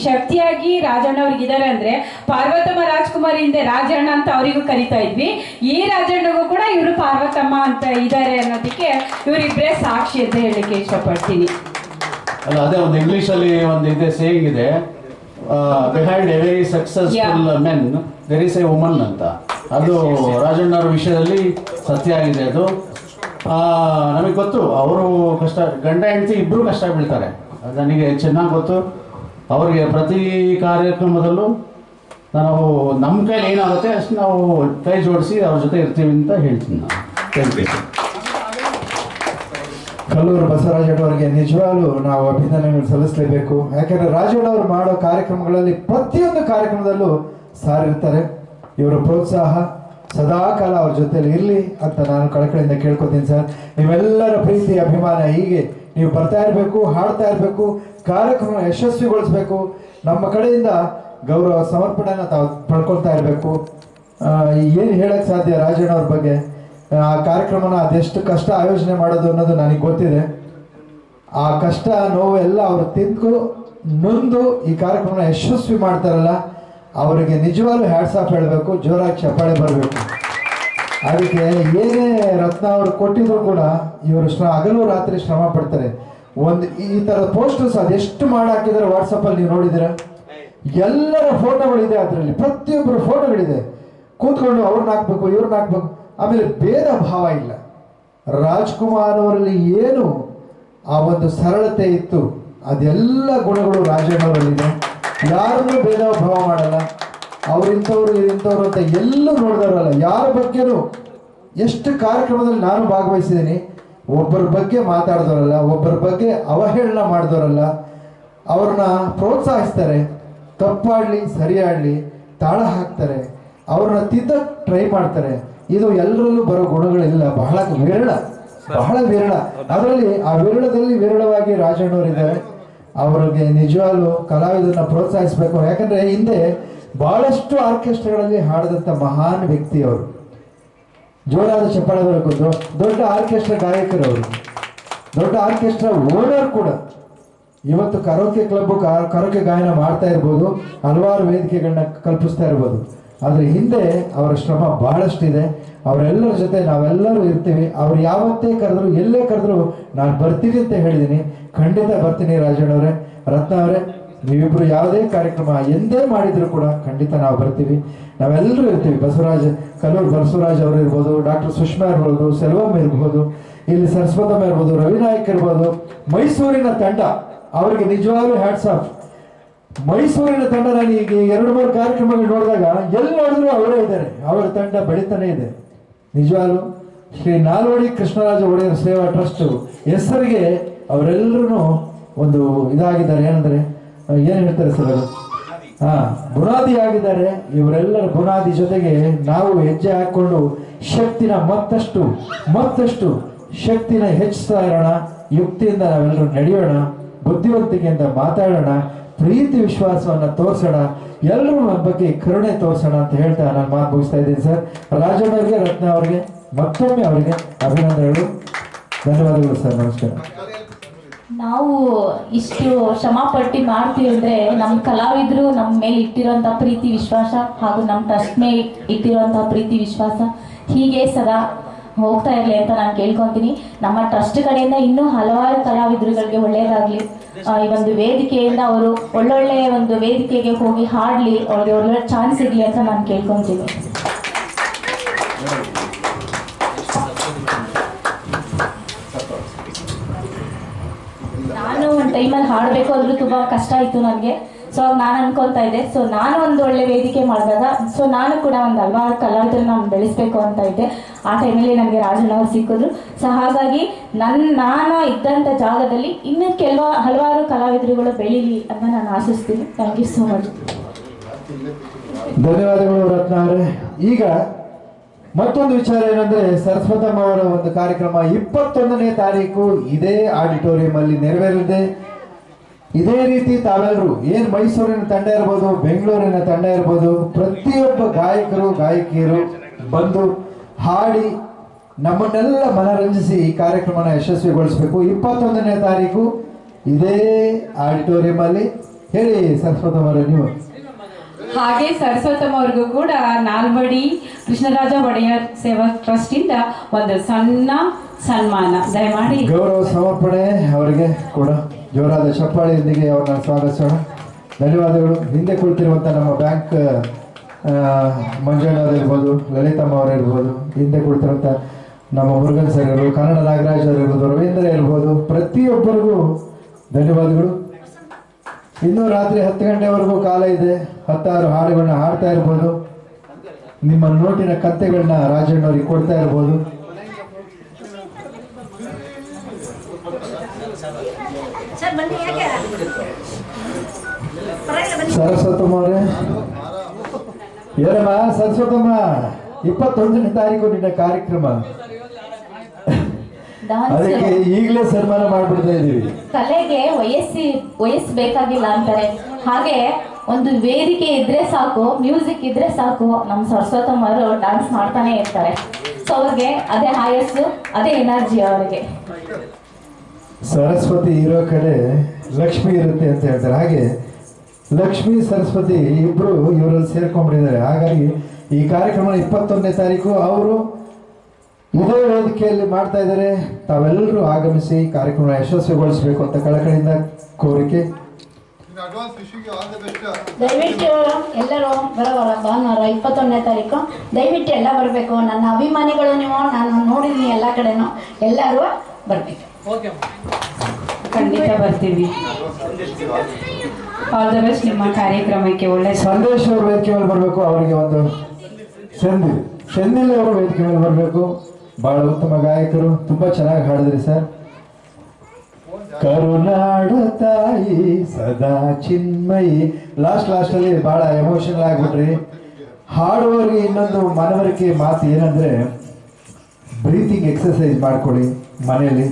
ಶಕ್ತಿಯಾಗಿ ರಾಜಣ್ಣ ಅವ್ರಿಗಿದ್ದಾರೆ ಅಂದ್ರೆ, ಪಾರ್ವತಮ್ಮ ರಾಜ್ಕುಮಾರಿಂದ ರಾಜಣ್ಣ ಅಂತ ಅವರಿಗೂ ಕರಿತಾ ಇದ್ವಿ. ಈ ರಾಜಣ್ಣಗೂ ಕೂಡ ಇವರು ಪಾರ್ವತಮ್ಮ ಅಂತ ಇದ್ದಾರೆ ಅನ್ನೋದಕ್ಕೆ ಇವರಿಬ್ಬರೇ ಸಾಕ್ಷಿ ಅಂತ ಹೇಳಲಿಕ್ಕೆ ಇಷ್ಟಪಡ್ತೀನಿ. ಅಲ್ಲ, ಅದೇ ಒಂದು ಇಂಗ್ಲಿಷಲ್ಲಿ ಒಂದು ಇದೆ ಸೇಯಿಂಗ್ ಇದೆ, behind a very successful men there is a woman ಅಂತ. ಅದು ರಾಜಣ್ಣವ್ರ ವಿಷಯದಲ್ಲಿ ಸತ್ಯ ಆಗಿದೆ. ಅದು ನಮಗೆ ಗೊತ್ತು, ಅವರು ಕಷ್ಟ, ಗಂಡ ಹೆಂಡತಿ ಇಬ್ಬರು ಕಷ್ಟ ಬೀಳ್ತಾರೆ. ನನಗೆ ಚೆನ್ನಾಗಿ ಗೊತ್ತು. ಅವ್ರಿಗೆ ಪ್ರತಿ ಕಾರ್ಯಕ್ರಮದಲ್ಲೂ ನಾವು ನಮ್ಮ ಕೈಲಿ ಏನಾಗುತ್ತೆ ಅಷ್ಟು ನಾವು ಕೈ ಜೋಡಿಸಿ ಅವ್ರ ಜೊತೆ ಇರ್ತೀವಿ ಅಂತ ಹೇಳ್ತೀನಿ ನಾನು. Thank you. ಕಲ್ಲೂರು ಬಸವರಾಜಣ್ಣವರಿಗೆ ನಿಜವಾಗ್ಲೂ ನಾವು ಅಭಿನಂದನೆಗಳು ಸಲ್ಲಿಸಲೇಬೇಕು. ಯಾಕಂದ್ರೆ ರಾಜಣ್ಣವರು ಮಾಡೋ ಕಾರ್ಯಕ್ರಮಗಳಲ್ಲಿ ಪ್ರತಿಯೊಂದು ಕಾರ್ಯಕ್ರಮದಲ್ಲೂ ಸಾರಿರ್ತಾರೆ. ಇವರ ಪ್ರೋತ್ಸಾಹ ಸದಾಕಾಲ ಅವ್ರ ಜೊತೆಲಿ ಇರಲಿ ಅಂತ ನಾನು ಕಳಕಳಿಯಿಂದ ಕೇಳ್ಕೊತೀನಿ ಸರ್. ನೀವೆಲ್ಲರ ಪ್ರೀತಿ ಅಭಿಮಾನ ಹೀಗೆ ನೀವು ಬರ್ತಾ ಇರಬೇಕು, ಹಾಡ್ತಾ ಇರಬೇಕು, ಕಾರ್ಯಕ್ರಮ ಯಶಸ್ವಿಗೊಳಿಸ್ಬೇಕು. ನಮ್ಮ ಕಡೆಯಿಂದ ಗೌರವ ಸಮರ್ಪಣೆನ ತಾವು ಪಡ್ಕೊಳ್ತಾ ಇರಬೇಕು. ಏನು ಹೇಳಕ್ಕೆ ಸಾಧ್ಯ ರಾಜಣ್ಣವ್ರ ಬಗ್ಗೆ. ಆ ಕಾರ್ಯಕ್ರಮನ ಅದೆಷ್ಟು ಕಷ್ಟ ಆಯೋಜನೆ ಮಾಡೋದು ಅನ್ನೋದು ನನಗೆ ಗೊತ್ತಿದೆ. ಆ ಕಷ್ಟ ನೋವು ಎಲ್ಲ ಅವರು ತಿಂದು ನೊಂದು ಈ ಕಾರ್ಯಕ್ರಮನ ಯಶಸ್ವಿ ಮಾಡ್ತಾರಲ್ಲ, ಅವರಿಗೆ ನಿಜವಾಗ್ಲೂ ಹ್ಯಾಟ್ಸ್ ಆಫ್ ಹೇಳಬೇಕು, ಜೋರಾಗಿ ಚಪ್ಪಾಳೆ ಬರಬೇಕು. ಅದಕ್ಕೆ ಏನೇ ರತ್ನ ಅವರು ಕೊಟ್ಟಿದ್ರು ಕೂಡ ಇವರು ಹಗಲು ರಾತ್ರಿ ಶ್ರಮ ಪಡ್ತಾರೆ. ಒಂದು ಈ ಥರದ ಪೋಸ್ಟರ್ಸ್ ಅದೆಷ್ಟು ಮಾಡಾಕಿದ್ದಾರೆ ವಾಟ್ಸಪ್ಪಲ್ಲಿ ನೀವು ನೋಡಿದ್ದೀರ. ಎಲ್ಲರ ಫೋಟೋಗಳಿದೆ ಅದರಲ್ಲಿ, ಪ್ರತಿಯೊಬ್ಬರ ಫೋಟೋಗಳಿದೆ. ಕೂತ್ಕೊಂಡು ಅವ್ರನ್ನ ಹಾಕ್ಬೇಕು, ಇವ್ರನ್ನ ಹಾಕ್ಬೇಕು. ಆಮೇಲೆ ಭೇದ ಭಾವ ಇಲ್ಲ. ರಾಜ್ಕುಮಾರ್ ಅವರಲ್ಲಿ ಏನು ಆ ಒಂದು ಸರಳತೆ ಇತ್ತು, ಅದೆಲ್ಲ ಗುಣಗಳು ರಾಜಣ್ಣವರಲ್ಲಿದೆ. ಯಾರನ್ನೂ ಭೇದ ಭಾವ ಮಾಡಲ್ಲ. ಅವರಿಂಥವ್ರು ಇಂಥವ್ರು ಅಂತ ಎಲ್ಲೂ ನೋಡಿದವರಲ್ಲ. ಯಾರ ಬಗ್ಗೆನೂ ಎಷ್ಟು ಕಾರ್ಯಕ್ರಮದಲ್ಲಿ ನಾನು ಭಾಗವಹಿಸಿದ್ದೀನಿ, ಒಬ್ಬರ ಬಗ್ಗೆ ಮಾತಾಡಿದವರಲ್ಲ, ಒಬ್ಬರ ಬಗ್ಗೆ ಅವಹೇಳನ ಮಾಡಿದವರಲ್ಲ. ಅವ್ರನ್ನ ಪ್ರೋತ್ಸಾಹಿಸ್ತಾರೆ. ತಪ್ಪಾಡಲಿ ಸರಿಯಾಡಲಿ ತಾಳ ಹಾಕ್ತಾರೆ, ಅವ್ರನ್ನ ತಿದ್ದಕ್ಕೆ ಟ್ರೈ ಮಾಡ್ತಾರೆ. ಇದು ಎಲ್ಲರಲ್ಲೂ ಬರೋ ಗುಣಗಳಿಲ್ಲ, ಬಹಳ ವಿರಳ. ಅದರಲ್ಲಿ ಆ ವಿರಳದಲ್ಲಿ ವಿರಳವಾಗಿ ರಾಜಣ್ಣವರಿದ್ದಾರೆ. ಅವ್ರಿಗೆ ನಿಜವಾಗ್ಲೂ ಕಲಾವಿದರನ್ನ ಪ್ರೋತ್ಸಾಹಿಸಬೇಕು. ಯಾಕಂದ್ರೆ ಹಿಂದೆ ಬಹಳಷ್ಟು ಆರ್ಕೆಸ್ಟ್ರಾಗಳಲ್ಲಿ ಹಾಡಿದಂಥ ಮಹಾನ್ ವ್ಯಕ್ತಿ ಅವರು. ಜೋರಾದ ಚಪ್ಪಾಳೆ ಬರಬೇಕು. ದೊಡ್ಡ ಆರ್ಕೆಸ್ಟ್ರಾ ಗಾಯಕರು ಅವರು, ದೊಡ್ಡ ಆರ್ಕೆಸ್ಟ್ರಾ ಓನರ್ ಕೂಡ. ಇವತ್ತು ಕರೋಕೆ ಕ್ಲಬ್ ಕರೋಕೆ ಗಾಯನ ಮಾಡ್ತಾ ಇರ್ಬೋದು, ಹಲವಾರು ವೇದಿಕೆಗಳನ್ನ ಕಲ್ಪಿಸ್ತಾ ಇರ್ಬೋದು, ಆದರೆ ಹಿಂದೆ ಅವರ ಶ್ರಮ ಬಹಳಷ್ಟಿದೆ. ಅವರೆಲ್ಲರ ಜೊತೆ ನಾವೆಲ್ಲರೂ ಇರ್ತೀವಿ. ಅವ್ರು ಯಾವತ್ತೇ ಕರೆದ್ರು, ಎಲ್ಲೇ ಕರೆದ್ರು ನಾನು ಬರ್ತೀನಿ ಅಂತ ಹೇಳಿದ್ದೀನಿ. ಖಂಡಿತ ಬರ್ತೀನಿ. ರಾಜಣ್ಣವರೇ, ರತ್ನ ಅವರೇ, ನೀವಿಬ್ರು ಯಾವುದೇ ಕಾರ್ಯಕ್ರಮ ಎಂದೇ ಮಾಡಿದ್ರು ಕೂಡ ಖಂಡಿತ ನಾವು ಬರ್ತೀವಿ. ನಾವೆಲ್ಲರೂ ಇರ್ತೀವಿ. ಕಲ್ಲೂರು ಬಸವರಾಜ್ ಅವರು ಇರ್ಬೋದು, ಡಾಕ್ಟರ್ ಸುಷ್ಮಾ ಇರ್ಬೋದು, ಸೆಲ್ವಮ್ ಇರ್ಬೋದು, ಇಲ್ಲಿ ಸರಸ್ವತಮ್ಮ ಇರ್ಬೋದು, ರವಿನಾಯಕ್ ಇರ್ಬೋದು, ಮೈಸೂರಿನ ತಂಡ ಅವರಿಗೆ ನಿಜವಾಗ್ಲೂ ಹ್ಯಾಟ್ಸ್ ಆಫ್. ಮೈಸೂರಿನ ತಂಡ ನಾನು ಈಗ 2-3 ಕಾರ್ಯಕ್ರಮಗಳು ನೋಡಿದಾಗ ಎಲ್ಲಿ ನೋಡಿದ್ರು ಅವರೇ ಇದ್ದಾರೆ. ಅವರ ತಂಡ ಬೆಳೀತಾನೆ ಇದೆ. ನಿಜವಾಗ್ಲೂ ಶ್ರೀ ನಾಲ್ವಡಿ ಕೃಷ್ಣರಾಜ ಒಡೆಯರ್ ಸೇವಾ ಟ್ರಸ್ಟ್ ಹೆಸರಿಗೆ ಅವರೆಲ್ಲರೂ ಒಂದು ಇದಾಗಿದ್ದಾರೆ. ಏನಂದ್ರೆ ಏನು ಹೇಳ್ತಾರೆ ಸರ್ ಅದು, ಬುನಾದಿ ಆಗಿದ್ದಾರೆ. ಇವರೆಲ್ಲರ ಬುನಾದಿ ಜೊತೆಗೆ ನಾವು ಹೆಜ್ಜೆ ಹಾಕೊಂಡು ಶಕ್ತಿನ ಮತ್ತಷ್ಟು ಶಕ್ತಿನ ಹೆಚ್ಚಿಸ್ತಾ ಇರೋಣ. ಯುಕ್ತಿಯಿಂದ ನಾವೆಲ್ಲರೂ ನಡೆಯೋಣ, ಬುದ್ಧಿವಂತಿಕೆಯಿಂದ ಮಾತಾಡೋಣ, ಪ್ರೀತಿ ವಿಶ್ವಾಸವನ್ನ ತೋರಿಸೋಣ, ಎಲ್ಲರೂ ನಮ್ಮ ಬಗ್ಗೆ ಕರುಣೆ ತೋರಿಸೋಣ ಅಂತ ಹೇಳ್ತಾ ನಾನು ಮಾತು ಮುಗಿಸ್ತಾ ಇದ್ದೀನಿ ಸರ್. ರಾಜಣ್ಣ ಅವರಿಗೆ, ರತ್ನ ಅವರಿಗೆ ಮತ್ತೊಮ್ಮೆ ಅವರಿಗೆ ಅಭಿನಂದನೆಗಳು, ಧನ್ಯವಾದಗಳು ಸರ್. ನಮಸ್ಕಾರ. ನಾವು ಇಷ್ಟು ಶ್ರಮ ಪಟ್ಟು ಮಾಡ್ತೀವಿ ಅಂದರೆ ನಮ್ಮ ಕಲಾವಿದರು ನಮ್ಮ ಮೇಲೆ ಇಟ್ಟಿರೋಂಥ ಪ್ರೀತಿ ವಿಶ್ವಾಸ ಹಾಗೂ ನಮ್ಮ ಟ್ರಸ್ಟ್ ಮೇಲೆ ಇಟ್ಟಿರೋಂಥ ಪ್ರೀತಿ ವಿಶ್ವಾಸ ಹೀಗೆ ಸದಾ ಹೋಗ್ತಾ ಇರಲಿ ಅಂತ ನಾನು ಕೇಳ್ಕೊತೀನಿ. ನಮ್ಮ ಟ್ರಸ್ಟ್ ಕಡೆಯಿಂದ ಇನ್ನೂ ಹಲವಾರು ಕಲಾವಿದರುಗಳಿಗೆ ಒಳ್ಳೆಯದಾಗಲಿ, ಈ ಒಂದು ವೇದಿಕೆಯಿಂದ ಅವರು ಒಳ್ಳೊಳ್ಳೆ ಒಂದು ವೇದಿಕೆಗೆ ಹೋಗಿ ಹಾಡಲಿ, ಅವ್ರಿಗೆ ಒಳ್ಳೊಳ್ಳೆ ಚಾನ್ಸ್ ಸಿಗಲಿ ಅಂತ ನಾನು ಕೇಳ್ಕೊತೀನಿ. ನಾನು ಒಂದು ಟೈಮಲ್ಲಿ ಹಾಡಬೇಕು ಅಂದ್ರೂ ತುಂಬ ಕಷ್ಟ ಇತ್ತು ನನಗೆ. ಸೊ ನಾನು ಅನ್ಕೊಳ್ತಾ ಇದ್ದೆ, ಸೊ ನಾನು ಒಂದು ಒಳ್ಳೆ ವೇದಿಕೆ ಮಾಡಿದಾಗ ಸೊ ನಾನು ಕೂಡ ಒಂದು ಹಲವಾರು ಕಲಾವಿದರನ್ನ ನಾನು ಬೆಳೆಸಬೇಕು ಅಂತ ಇದ್ದೆ. ಆ ಟೈಮಲ್ಲಿ ನನಗೆ ರಾಜಣ್ಣ ಅವರು ಸಿಕ್ಕಿದ್ರು. ಸೊ ಹಾಗಾಗಿ ನಾನು ಇದ್ದಂಥ ಜಾಗದಲ್ಲಿ ಇನ್ನೂ ಹಲವಾರು ಕಲಾವಿದರುಗಳು ಬೆಳೀಲಿ ಅಂತ ನಾನು ಆಶಿಸ್ತೀನಿ. Thank you so much. ಧನ್ಯವಾದಗಳು ರತ್ನ ಅವರೇ. ಈಗ ಮತ್ತೊಂದು ವಿಚಾರ ಏನಂದ್ರೆ, ಸರಸ್ವತಮ್ಮ ಅವರ ಒಂದು ಕಾರ್ಯಕ್ರಮ 21ನೇ ತಾರೀಕು ಇದೇ ಆಡಿಟೋರಿಯಂ ಅಲ್ಲಿ ನೆರವೇರಿದೆ. ಇದೇ ರೀತಿ ತಾವೆಲ್ಲರೂ ಏನು ಮೈಸೂರಿನ ತಂಡ ಇರ್ಬೋದು, ಬೆಂಗಳೂರಿನ ತಂಡ ಇರ್ಬೋದು, ಪ್ರತಿಯೊಬ್ಬ ಗಾಯಕರು ಗಾಯಕಿಯರು ಬಂದು ಹಾಡಿ ನಮ್ಮನ್ನೆಲ್ಲ ಮನರಂಜಿಸಿ ಈ ಕಾರ್ಯಕ್ರಮನ ಯಶಸ್ವಿಗೊಳಿಸಬೇಕು. 21ನೇ ತಾರೀಕು ಇದೇ ಆಡಿಟೋರಿಯಂ ಅಲ್ಲಿ. ಹೇಳಿ ಸರಸ್ವತಮ್ಮ ಅವರೇ ನೀವು. ಹಾಗೆ ಸರಸ್ವತಮ್ಮ ಅವ್ರಿಗೂ ಕೂಡ ನಾಲ್ವಡಿ ಕೃಷ್ಣರಾಜ ಒಡೆಯರ್ ಸೇವಾ ಟ್ರಸ್ಟ್ ಇಂದ ಒಂದು ಸಣ್ಣ ಸನ್ಮಾನ, ದಯಮಾಡಿ ಗೌರವ ಸಮರ್ಪಣೆ ಅವರಿಗೆ ಕೂಡ ಜೋರಾದ ಚಪ್ಪಾಳೆಯೊಂದಿಗೆ ಅವ್ರನ್ನ ಸ್ವಾಗತಿಸೋಣ. ಧನ್ಯವಾದಗಳು. ಹಿಂದೆ ಕುಳಿತಿರುವಂಥ ನಮ್ಮ ಬ್ಯಾಂಕ್ ಮಂಜಣ್ಣ ಅವರಿರ್ಬೋದು, ಲಲಿತಮ್ಮ ಅವರಿರ್ಬೋದು, ಹಿಂದೆ ಕುಳಿತಿರುವಂಥ ನಮ್ಮ ಮುರುಗನ್ ಸರ್ ಇರ್ಬೋದು, ಕನ್ನಡ ನಾಗರಾಜ್ ಅವರಿರ್ಬೋದು, ರವೀಂದ್ರ ಇರ್ಬೋದು, ಪ್ರತಿಯೊಬ್ಬರಿಗೂ ಧನ್ಯವಾದಗಳು. ಇನ್ನೂ ರಾತ್ರಿ 10 ಗಂಟೆವರೆಗೂ ಕಾಲ ಇದೆ. 16 ಹಾಡುಗಳನ್ನ ಹಾಡ್ತಾ ಇರ್ಬೋದು. ನಿಮ್ಮ ನೋಟಿನ ಕತ್ತೆಗಳನ್ನ ರಾಜಣ್ಣವ್ರಿಗೆ ಕೊಡ್ತಾ ಇರ್ಬೋದು. ಸರಸ್ವತಮ್ಮ ಅವರೇ, ಏನಮ್ಮ ಸರಸ್ವತಮ್ಮ, 21ನೇ ತಾರೀಕು ನಿನ್ನ ಕಾರ್ಯಕ್ರಮ, ಅದಕ್ಕೆ ಈಗಲೇ ಸನ್ಮಾನ ಮಾಡ್ಬಿಡ್ತಾ ಇದೀವಿ. ಕಲೆಗೆ ವಯಸ್ಸು ಬೇಕಾಗಿಲ್ಲ ಅಂತಾರೆ. ಹಾಗೆ ಒಂದು ವೇದಿಕೆ ಇದ್ರೆ ಸಾಕು, ಮ್ಯೂಸಿಕ್ ಇದ್ರೆ ಸಾಕು, ನಮ್ಮ ಸರಸ್ವತಮ್ಮ ಅವರು ಡ್ಯಾನ್ಸ್ ಮಾಡ್ತಾನೆ ಇರ್ತಾರೆ. ಸೊ ಅವ್ರಿಗೆ ಅದೇ ಆಯಸ್ಸು, ಅದೇ ಎನರ್ಜಿ ಅವರಿಗೆ. ಸರಸ್ವತಿ ಇರೋ ಕಡೆ ಲಕ್ಷ್ಮಿ ಇರುತ್ತೆ ಅಂತ ಹೇಳ್ತಾರೆ. ಹಾಗೆ ಲಕ್ಷ್ಮಿ ಸರಸ್ವತಿ ಇಬ್ರು ಇವರಲ್ಲಿ ಸೇರ್ಕೊಂಡ್ಬಿಟ್ಟಿದ್ದಾರೆ. ಹಾಗಾಗಿ ಈ ಕಾರ್ಯಕ್ರಮ 21ನೇ ತಾರೀಕು ಅವರು ಇದೇ ವೇದಿಕೆಯಲ್ಲಿ ಮಾಡ್ತಾ ಇದ್ದಾರೆ. ತಾವೆಲ್ಲರೂ ಆಗಮಿಸಿ ಕಾರ್ಯಕ್ರಮ ಯಶಸ್ವಿಗೊಳಿಸಬೇಕು ಅಂತ ಕಳಕಳಿಯಿಂದ ಕೋರಿಕೆ. ದಯವಿಟ್ಟು ಎಲ್ಲರೂ ಬರೋವಲ್ಲ ಭಾನುವಾರ 21ನೇ ತಾರೀಕು ದಯವಿಟ್ಟು ಎಲ್ಲ ಬರಬೇಕು. ನನ್ನ ಅಭಿಮಾನಿಗಳು ನೀವು, ನಾನು ನೋಡಿದ್ದೀನಿ ಎಲ್ಲ ಕಡೆನೂ, ಎಲ್ಲರೂ ಬರಬೇಕು. ಖಂಡಿತ ಬರ್ತೀವಿ. ಆಲ್ ದ ಬೆಸ್ಟ್ ನಿಮ್ಮ ಕಾರ್ಯಕ್ರಮಕ್ಕೆ. ಒಳ್ಳೆ ಸಂದೇಶ್ ಅವರು ವೇದಿಕೆ ಮೇಲೆ ಬರಬೇಕು. ಅವರಿಗೆ ಒಂದು ಸೆಂದಿಲ್ ಅವರು ವೇದಿಕೆ ಮೇಲೆ ಬರಬೇಕು. ಬಹಳ ಉತ್ತಮ ಗಾಯಕರು, ತುಂಬಾ ಚೆನ್ನಾಗಿ ಹಾಡಿದ್ರಿ ಸರ್. ಕರುನಾಡ ತಾಯಿ ಸದಾ ಚಿನ್ಮಯಿ, ಲಾಸ್ಟ್ ಅಲ್ಲಿ ಬಹಳ ಎಮೋಷನಲ್ ಆಗ್ಬಿಟ್ರಿ. ಹಾಡುವವರಿಗೆ ಇನ್ನೊಂದು ಮನವರಿಕೆ ಮಾತು ಏನಂದ್ರೆ, ಬ್ರೀತಿಂಗ್ ಎಕ್ಸಸೈಸ್ ಮಾಡ್ಕೊಳ್ಳಿ ಮನೆಯಲ್ಲಿ.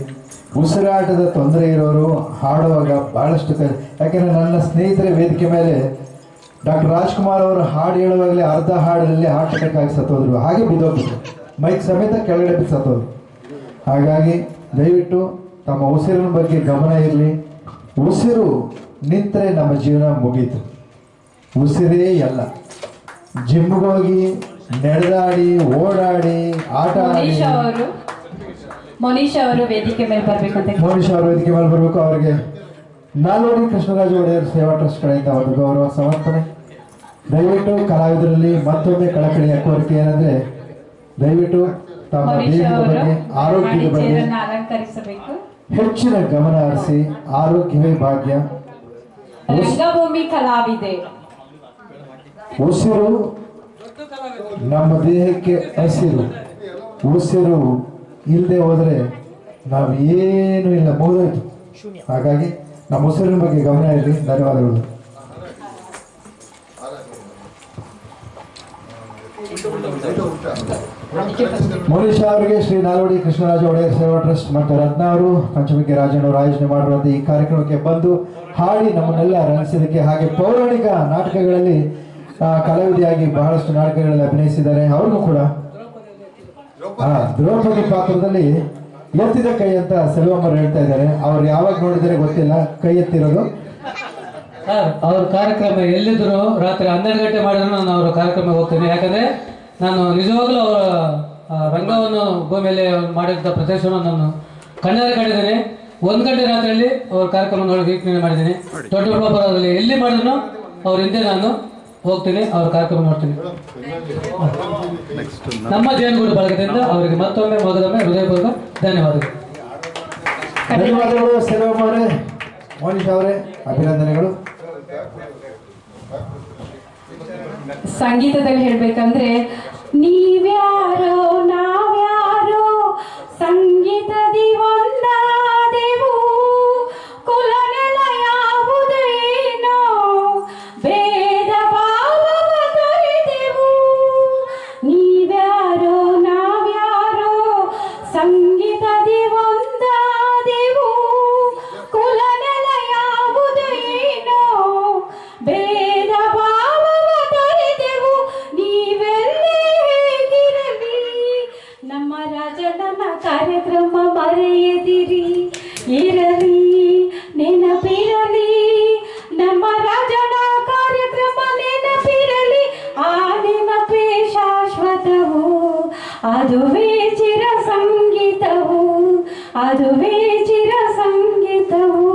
ಉಸಿರಾಟದ ತೊಂದರೆ ಇರೋರು ಹಾಡುವಾಗ ಬಹಳಷ್ಟು ಯಾಕೆಂದ್ರೆ ನನ್ನ ಸ್ನೇಹಿತರ ವೇದಿಕೆ ಮೇಲೆ ಡಾಕ್ಟರ್ ರಾಜ್ಕುಮಾರ್ ಅವರು ಹಾಡು ಹೇಳುವಾಗಲೇ ಅರ್ಧ ಹಾಡಿನಲ್ಲಿ ಹಾರ್ಟ್ ಅಟ್ಯಾಕ್ ಆಗಿ ಸತ್ತೋದ್ರು, ಹಾಗೆ ಬಿದ್ದೋಗ್ಬಿಟ್ರು, ಮೈಕ್ ಸಮೇತ ಕೆಳಗಡೆ ಬಿದ್ದು ಸತ್ತೋದ್ರು. ಹಾಗಾಗಿ ದಯವಿಟ್ಟು ತಮ್ಮ ಉಸಿರಿನ ಬಗ್ಗೆ ಗಮನ ಇರಲಿ. ಉಸಿರು ನಿಂತರೆ ನಮ್ಮ ಜೀವನ ಮುಗೀತು. ಉಸಿರೇ ಎಲ್ಲ. ಜಿಮ್ಗೋಗಿ ನಡೆದಾಡಿ ಓಡಾಡಿ ಆಟ ಆಡಿ. ಮೋನಿಶಾ ಅವರು ವೇದಿಕೆ ಮೇಲೆ ಬರಬೇಕು. ಮೋನಿಶಾ ಅವರು ವೇದಿಕೆ ಮೇಲೆ ಬರಬೇಕು. ಅವರಿಗೆ ನಾಲ್ವಡಿ ಕೃಷ್ಣರಾಜ ಒಡೆಯರ್ ಸೇವಾ ಟ್ರಸ್ಟ್ ಕಡೆಯಿಂದ ಒಂದು ಗೌರವ ಸಮರ್ಪಣೆ. ದಯವಿಟ್ಟು ಕಲಾವಿದರಲ್ಲಿ ಮತ್ತೊಮ್ಮೆ ಕಳಕಳಿಯ ಕೋರಿಕೆ ಏನಂದ್ರೆ, ದಯವಿಟ್ಟು ತಮ್ಮ ದೇಹದ ಬಗ್ಗೆ ಆರೋಗ್ಯದ ಬಗ್ಗೆ ಹೆಚ್ಚಿನ ಗಮನ ಹರಿಸಿ. ಆರೋಗ್ಯವೇ ಭಾಗ್ಯ. ರಂಗಭೂಮಿ ಕಲಾವಿದೆ. ಉಸಿರು ನಮ್ಮ ದೇಹಕ್ಕೆ ಹಸಿರು. ಉಸಿರು ಇಲ್ಲದೆ ಹೋದರೆ ನಾವು ಏನು ಇಲ್ಲ, ಮುಗಿದೋಯ್ತು. ಹಾಗಾಗಿ ನಮ್ಮ ಉಸಿರಿನ ಬಗ್ಗೆ ಗಮನ ಇರಲಿ. ಧನ್ಯವಾದಗಳು. ಮೋನಿಶಾ ಅವರಿಗೆ ಶ್ರೀ ನಾಲ್ವಡಿ ಕೃಷ್ಣರಾಜ ಒಡೆಯರ್ ಸೇವಾ ಟ್ರಸ್ಟ್ ಮತ್ತು ರತ್ನ ಅವರು ಪಂಚಮಿಕೆ ರಾಜಣ್ಣವರು ಆಯೋಜನೆ ಮಾಡಿರುವಂಥ ಈ ಕಾರ್ಯಕ್ರಮಕ್ಕೆ ಬಂದು ಹಾಡಿ ನಮ್ಮನ್ನೆಲ್ಲ ರಂಜಿಸಿದ್ದಕ್ಕೆ, ಹಾಗೆ ಪೌರಾಣಿಕ ನಾಟಕಗಳಲ್ಲಿ ಕಲಾವಿದೆಯಾಗಿ ಬಹಳಷ್ಟು ನಾಟಕಗಳಲ್ಲಿ ಅಭಿನಯಿಸಿದ್ದಾರೆ. ಅವ್ರಿಗೂ ಕೂಡ ದ್ರೌಪದಿ ಪಾತ್ರದಲ್ಲಿ ಎತ್ತಿದ ಕೈ ಅಂತ ಸೆಲ್ವಮ್ಮರು ಹೇಳ್ತಾ ಇದ್ದಾರೆ. ಅವ್ರು ಯಾವಾಗ ನೋಡಿದರೆ ಗೊತ್ತಿಲ್ಲ, ಕೈ ಎತ್ತಿರೋದು. ಅವ್ರ ಕಾರ್ಯಕ್ರಮ ಎಲ್ಲಿದ್ರು ರಾತ್ರಿ 12 ಗಂಟೆ ಮಾಡಿದ್ರು ನಾನು ಅವ್ರ ಕಾರ್ಯಕ್ರಮಕ್ಕೆ ಹೋಗ್ತೇನೆ. ಯಾಕಂದರೆ ನಾನು ನಿಜವಾಗ್ಲೂ ಅವರ ರಂಗವನ್ನು ಭೂಮಿಯಲ್ಲಿ ಮಾಡಿದ್ದ ಪ್ರದೇಶವನ್ನು ನಾನು ಕಣ್ಣಾರೆ ಕಂಡಿದ್ದೇನೆ. 1 ಗಂಟೆ ರಾತ್ರಿಯಲ್ಲಿ ಅವ್ರ ಕಾರ್ಯಕ್ರಮ ನೋಡಿ ವೀಕ್ಷಣೆ ಮಾಡಿದ್ದೀನಿ. ದೊಡ್ಡ ಬಾಬರಲ್ಲಿ ಎಲ್ಲಿ ಮಾಡಿದ್ರು ಅವ್ರ ಹಿಂದೆ ನಾನು ಹೋಗ್ತೀನಿ, ಅವ್ರ ಕಾರ್ಯಕ್ರಮ ನೋಡ್ತೀನಿ. ನಮ್ಮ ಜೇನುಗೂಡು ಬಳಗದಿಂದ ಅವರಿಗೆ ಮತ್ತೊಮ್ಮೆ ಮೊದಲೊಮ್ಮೆ ಹೃದಯಪೂರ್ವಕ ಧನ್ಯವಾದಗಳು. ಧನ್ಯವಾದಗಳು ಸೆಲ್ವಮ್ಮ ಅವರೇ, ಮೋನಿಶಾ ಅವರೇ, ಅಭಿನಂದನೆಗಳು. ಸಂಗೀತದಲ್ಲಿ ಹೇಳ್ಬೇಕಂದ್ರೆ, ನೀವ್ಯಾರೋ ನಾವ್ಯಾರೋ ಸಂಗೀತದಿ ಒಂದಾದೆವು, ಕುಲನೆಲ ಯಾವುದೇನೋ ಭೇದ ಭಾವವ ತೊರೆದೆವು. ನೀವ್ಯಾರೋ ನಾವ್ಯಾರೋ ಸಂಗೀತದಿ ಒಂದಾದೆವು, ಕುಲನೆಲ ಯಾವುದೇನೋ ಭೇದ ಭಾವವ ತೊರೆದೆವು. ನೀವೆಲ್ಲೇ ಹೇಗಿರಲಿ ನಮ್ಮ ರಾಜನ ಕಾರ್ಯಕ್ರಮ ಮರೆಯದಿರಿ, ಇರಲಿ ನೆನಪಿರಲಿ ನಮ್ಮ ರಾಜನ ಕಾರ್ಯಕ್ರಮ ನೆನಪಿರಲಿ. ಆ ನೆನಪೇ ಶಾಶ್ವತವು, ಅದುವೇ ಚಿರ ಸಂಗೀತವು, ಅದುವೇ ಚಿರ ಸಂಗೀತವು.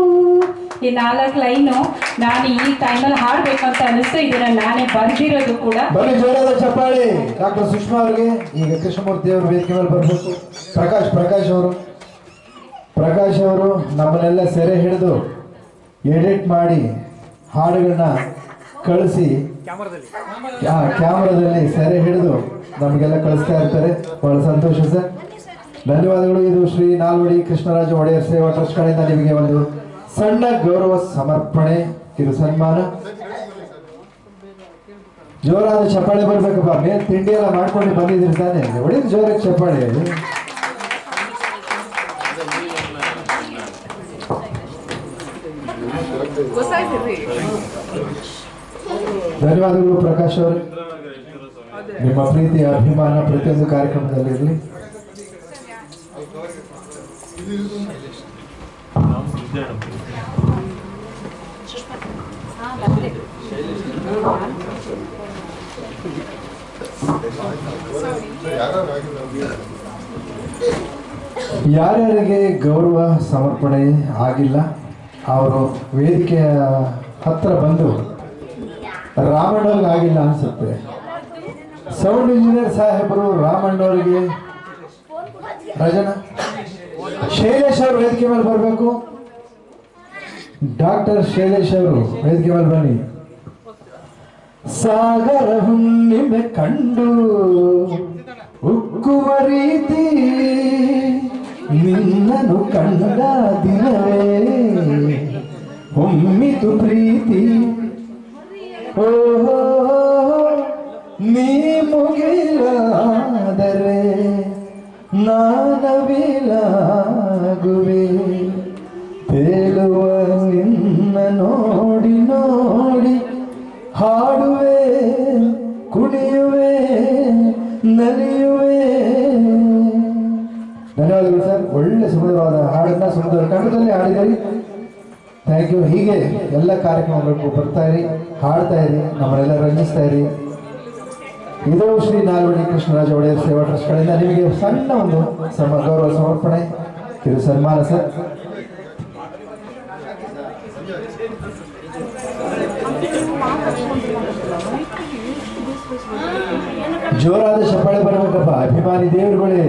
ಈ 4 ಲೈನು ನಾನು ಈ ಟೈಮಲ್ಲಿ ಹಾಡ್ಬೇಕಂತ ಅನಿಸ್ತಾ ಇದೀರ, ನಾನೇ ಬರ್ದಿರೋದು ಕೂಡ. ಬನ್ನಿ ಜೋರಾದ ಚಪ್ಪಾಳಿ ಡಾಕ್ಟರ್ ಸುಷ್ಮಾ ಅವರಿಗೆ. ಈಗ ಕೃಷ್ಣಮೂರ್ತಿ ಅವರು ವೇದಿಕೆ ಮೇಲೆ ಬರಬೇಕು. ಪ್ರಕಾಶ್ ಅವರು ನಮ್ಮನ್ನೆಲ್ಲ ಸೆರೆ ಹಿಡಿದು ಎಡಿಟ್ ಮಾಡಿ ಹಾಡುಗಳನ್ನ ಕಳಿಸಿ ಕ್ಯಾಮ್ರಾದಲ್ಲಿ ಸೆರೆ ಹಿಡಿದು ನಮಗೆಲ್ಲ ಕಳಿಸ್ತಾ ಇರ್ತಾರೆ. ಬಹಳ ಸಂತೋಷ ಸರ್, ಧನ್ಯವಾದಗಳು. ಇದು ಶ್ರೀ ನಾಲ್ವಡಿ ಕೃಷ್ಣರಾಜ ಒಡೆಯರ್ ಸೇವಾ ಟ್ರಸ್ಟ್ ಕಡೆಯಿಂದ ನಿಮಗೆ ಒಂದು ಸಣ್ಣ ಗೌರವ ಸಮರ್ಪಣೆ, ಕಿರು ಸನ್ಮಾನ. ಜೋರಾದ ಚಪ್ಪಾಳೆ ಬರ್ಬೇಕಪ್ಪ. ಮೇಲ್ ತಿಂಡಿ ಎಲ್ಲ ಮಾಡ್ಕೊಂಡು ಬಂದಿದ್ರಿ ತಾನೆ, ಹೊಡಿದು ಜೋರಾಗಿ ಚಪ್ಪಾಳೆ. ಧನ್ಯವಾದಗಳು ಪ್ರಕಾಶ್ ಅವರು. ನಿಮ್ಮ ಪ್ರೀತಿ ಅಭಿಮಾನ ಪ್ರತಿಯೊಂದು ಕಾರ್ಯಕ್ರಮದಲ್ಲಿರಲಿ. ಯಾರ್ಯಾರಿಗೆ ಗೌರವ ಸಮರ್ಪಣೆ ಆಗಿಲ್ಲ ಅವರು ವೇದಿಕೆಯ ಹತ್ರ ಬಂದು, ರಾಮಣ್ಣವ್ರಿಗೆ ಆಗಿಲ್ಲ ಅನ್ಸುತ್ತೆ. ಸೌಂಡ್ ಇಂಜಿನಿಯರ್ ಸಾಹೇಬರು ರಾಮಣ್ಣವರಿಗೆ, ರಜನ ಶೈಲೇಶ್ ಅವರು ವೇದಿಕೆ ಮೇಲೆ ಬರಬೇಕು. ಡಾಕ್ಟರ್ ಶೈಲೇಶ್ ಅವರು ವೇದಿಕೆ ಮೇಲೆ ಬನ್ನಿ. ಸಾಗರ ಹುಣ್ಣಿಮೆ ಕಂಡು ಉಕ್ಕುವ ರೀತಿ ನಿನ್ನನು ಕಂಡ ದಿನವೇ ಹೊಮ್ಮಿತು ಪ್ರೀತಿ. ಓಹೋ ನೀ ಮುಗಿಲಾದರೆ ನಾನವಿಲಾಗುವೆ, ತೇಲುವ ನಿನ್ನ ನೋಡಿ ನೋಡಿ ಹಾಡು ನಲಿಯುವೆ. ಧನ್ಯವಾದಗಳು ಸರ್, ಒಳ್ಳೆ ಸುಂದರವಾದ ಹಾಡನ್ನ ಸುಂದರ ಕಂಠದಲ್ಲಿ ಹಾಡಿದಿರಿ. Thank you. ಹೀಗೆ ಎಲ್ಲ ಕಾರ್ಯಕ್ರಮಗಳಿಗೂ ಬರ್ತಾ ಇರಿ, ಹಾಡ್ತಾ ಇರಿ, ನಮ್ಮನ್ನೆಲ್ಲ ರಂಜಿಸ್ತಾ ಇರಿ. ಇದು ಶ್ರೀ ನಾಲ್ವಡಿ ಕೃಷ್ಣರಾಜ ಒಡೆಯರ್ ಸೇವಾ ಟ್ರಸ್ಟ್ ಕಡೆಯಿಂದ ನಿಮಗೆ ಸಣ್ಣ ಒಂದು ಗೌರವ ಸಮರ್ಪಣೆ, ಕಿರು ಸನ್ಮಾನ ಸರ್. ಜೋರಾದ ಚಪ್ಪಾಳೆ ಬರ್ಬೇಕಪ್ಪ, ಅಭಿಮಾನಿ ದೇವರುಗಳೇ.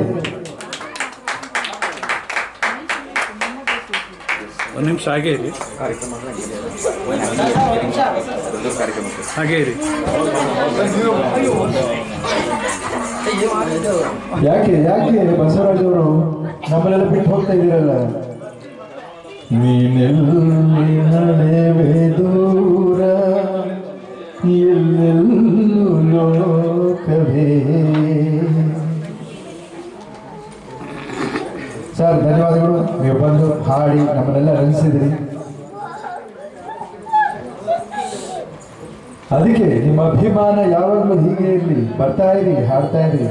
ಒಂದು ನಿಮಿಷ ಹಾಗೆ ಇರಿ, ಹಾಗೆ ಇರಿ. ಯಾಕೆ ಯಾಕೆ ಬಸವರಾಜ್ ಅವರು ನಮ್ಮನ್ನೆಲ್ಲ ಬಿಟ್ಟು ಹೋಗ್ತಾ ಇದ್ದೀರಲ್ಲ? ನೀನೆಲ್ಲಿ ನಡೆವೆ ದೂರ, ಎಲ್ಲೆಲ್ಲೂ ಲೋಕವೇ. ಸರ್ ಧನ್ಯವಾದಗಳು, ನೀವು ಬಂದು ಹಾಡಿ ನಮ್ಮನ್ನೆಲ್ಲ ರಂಜಿಸಿದಿರಿ. ಅದಕ್ಕೆ ನಿಮ್ಮ ಅಭಿಮಾನ ಯಾವಾಗಲೂ ಹೀಗೆ ಇರಲಿ, ಬರ್ತಾ ಇರಿ, ಹಾಡ್ತಾ ಇರಿ.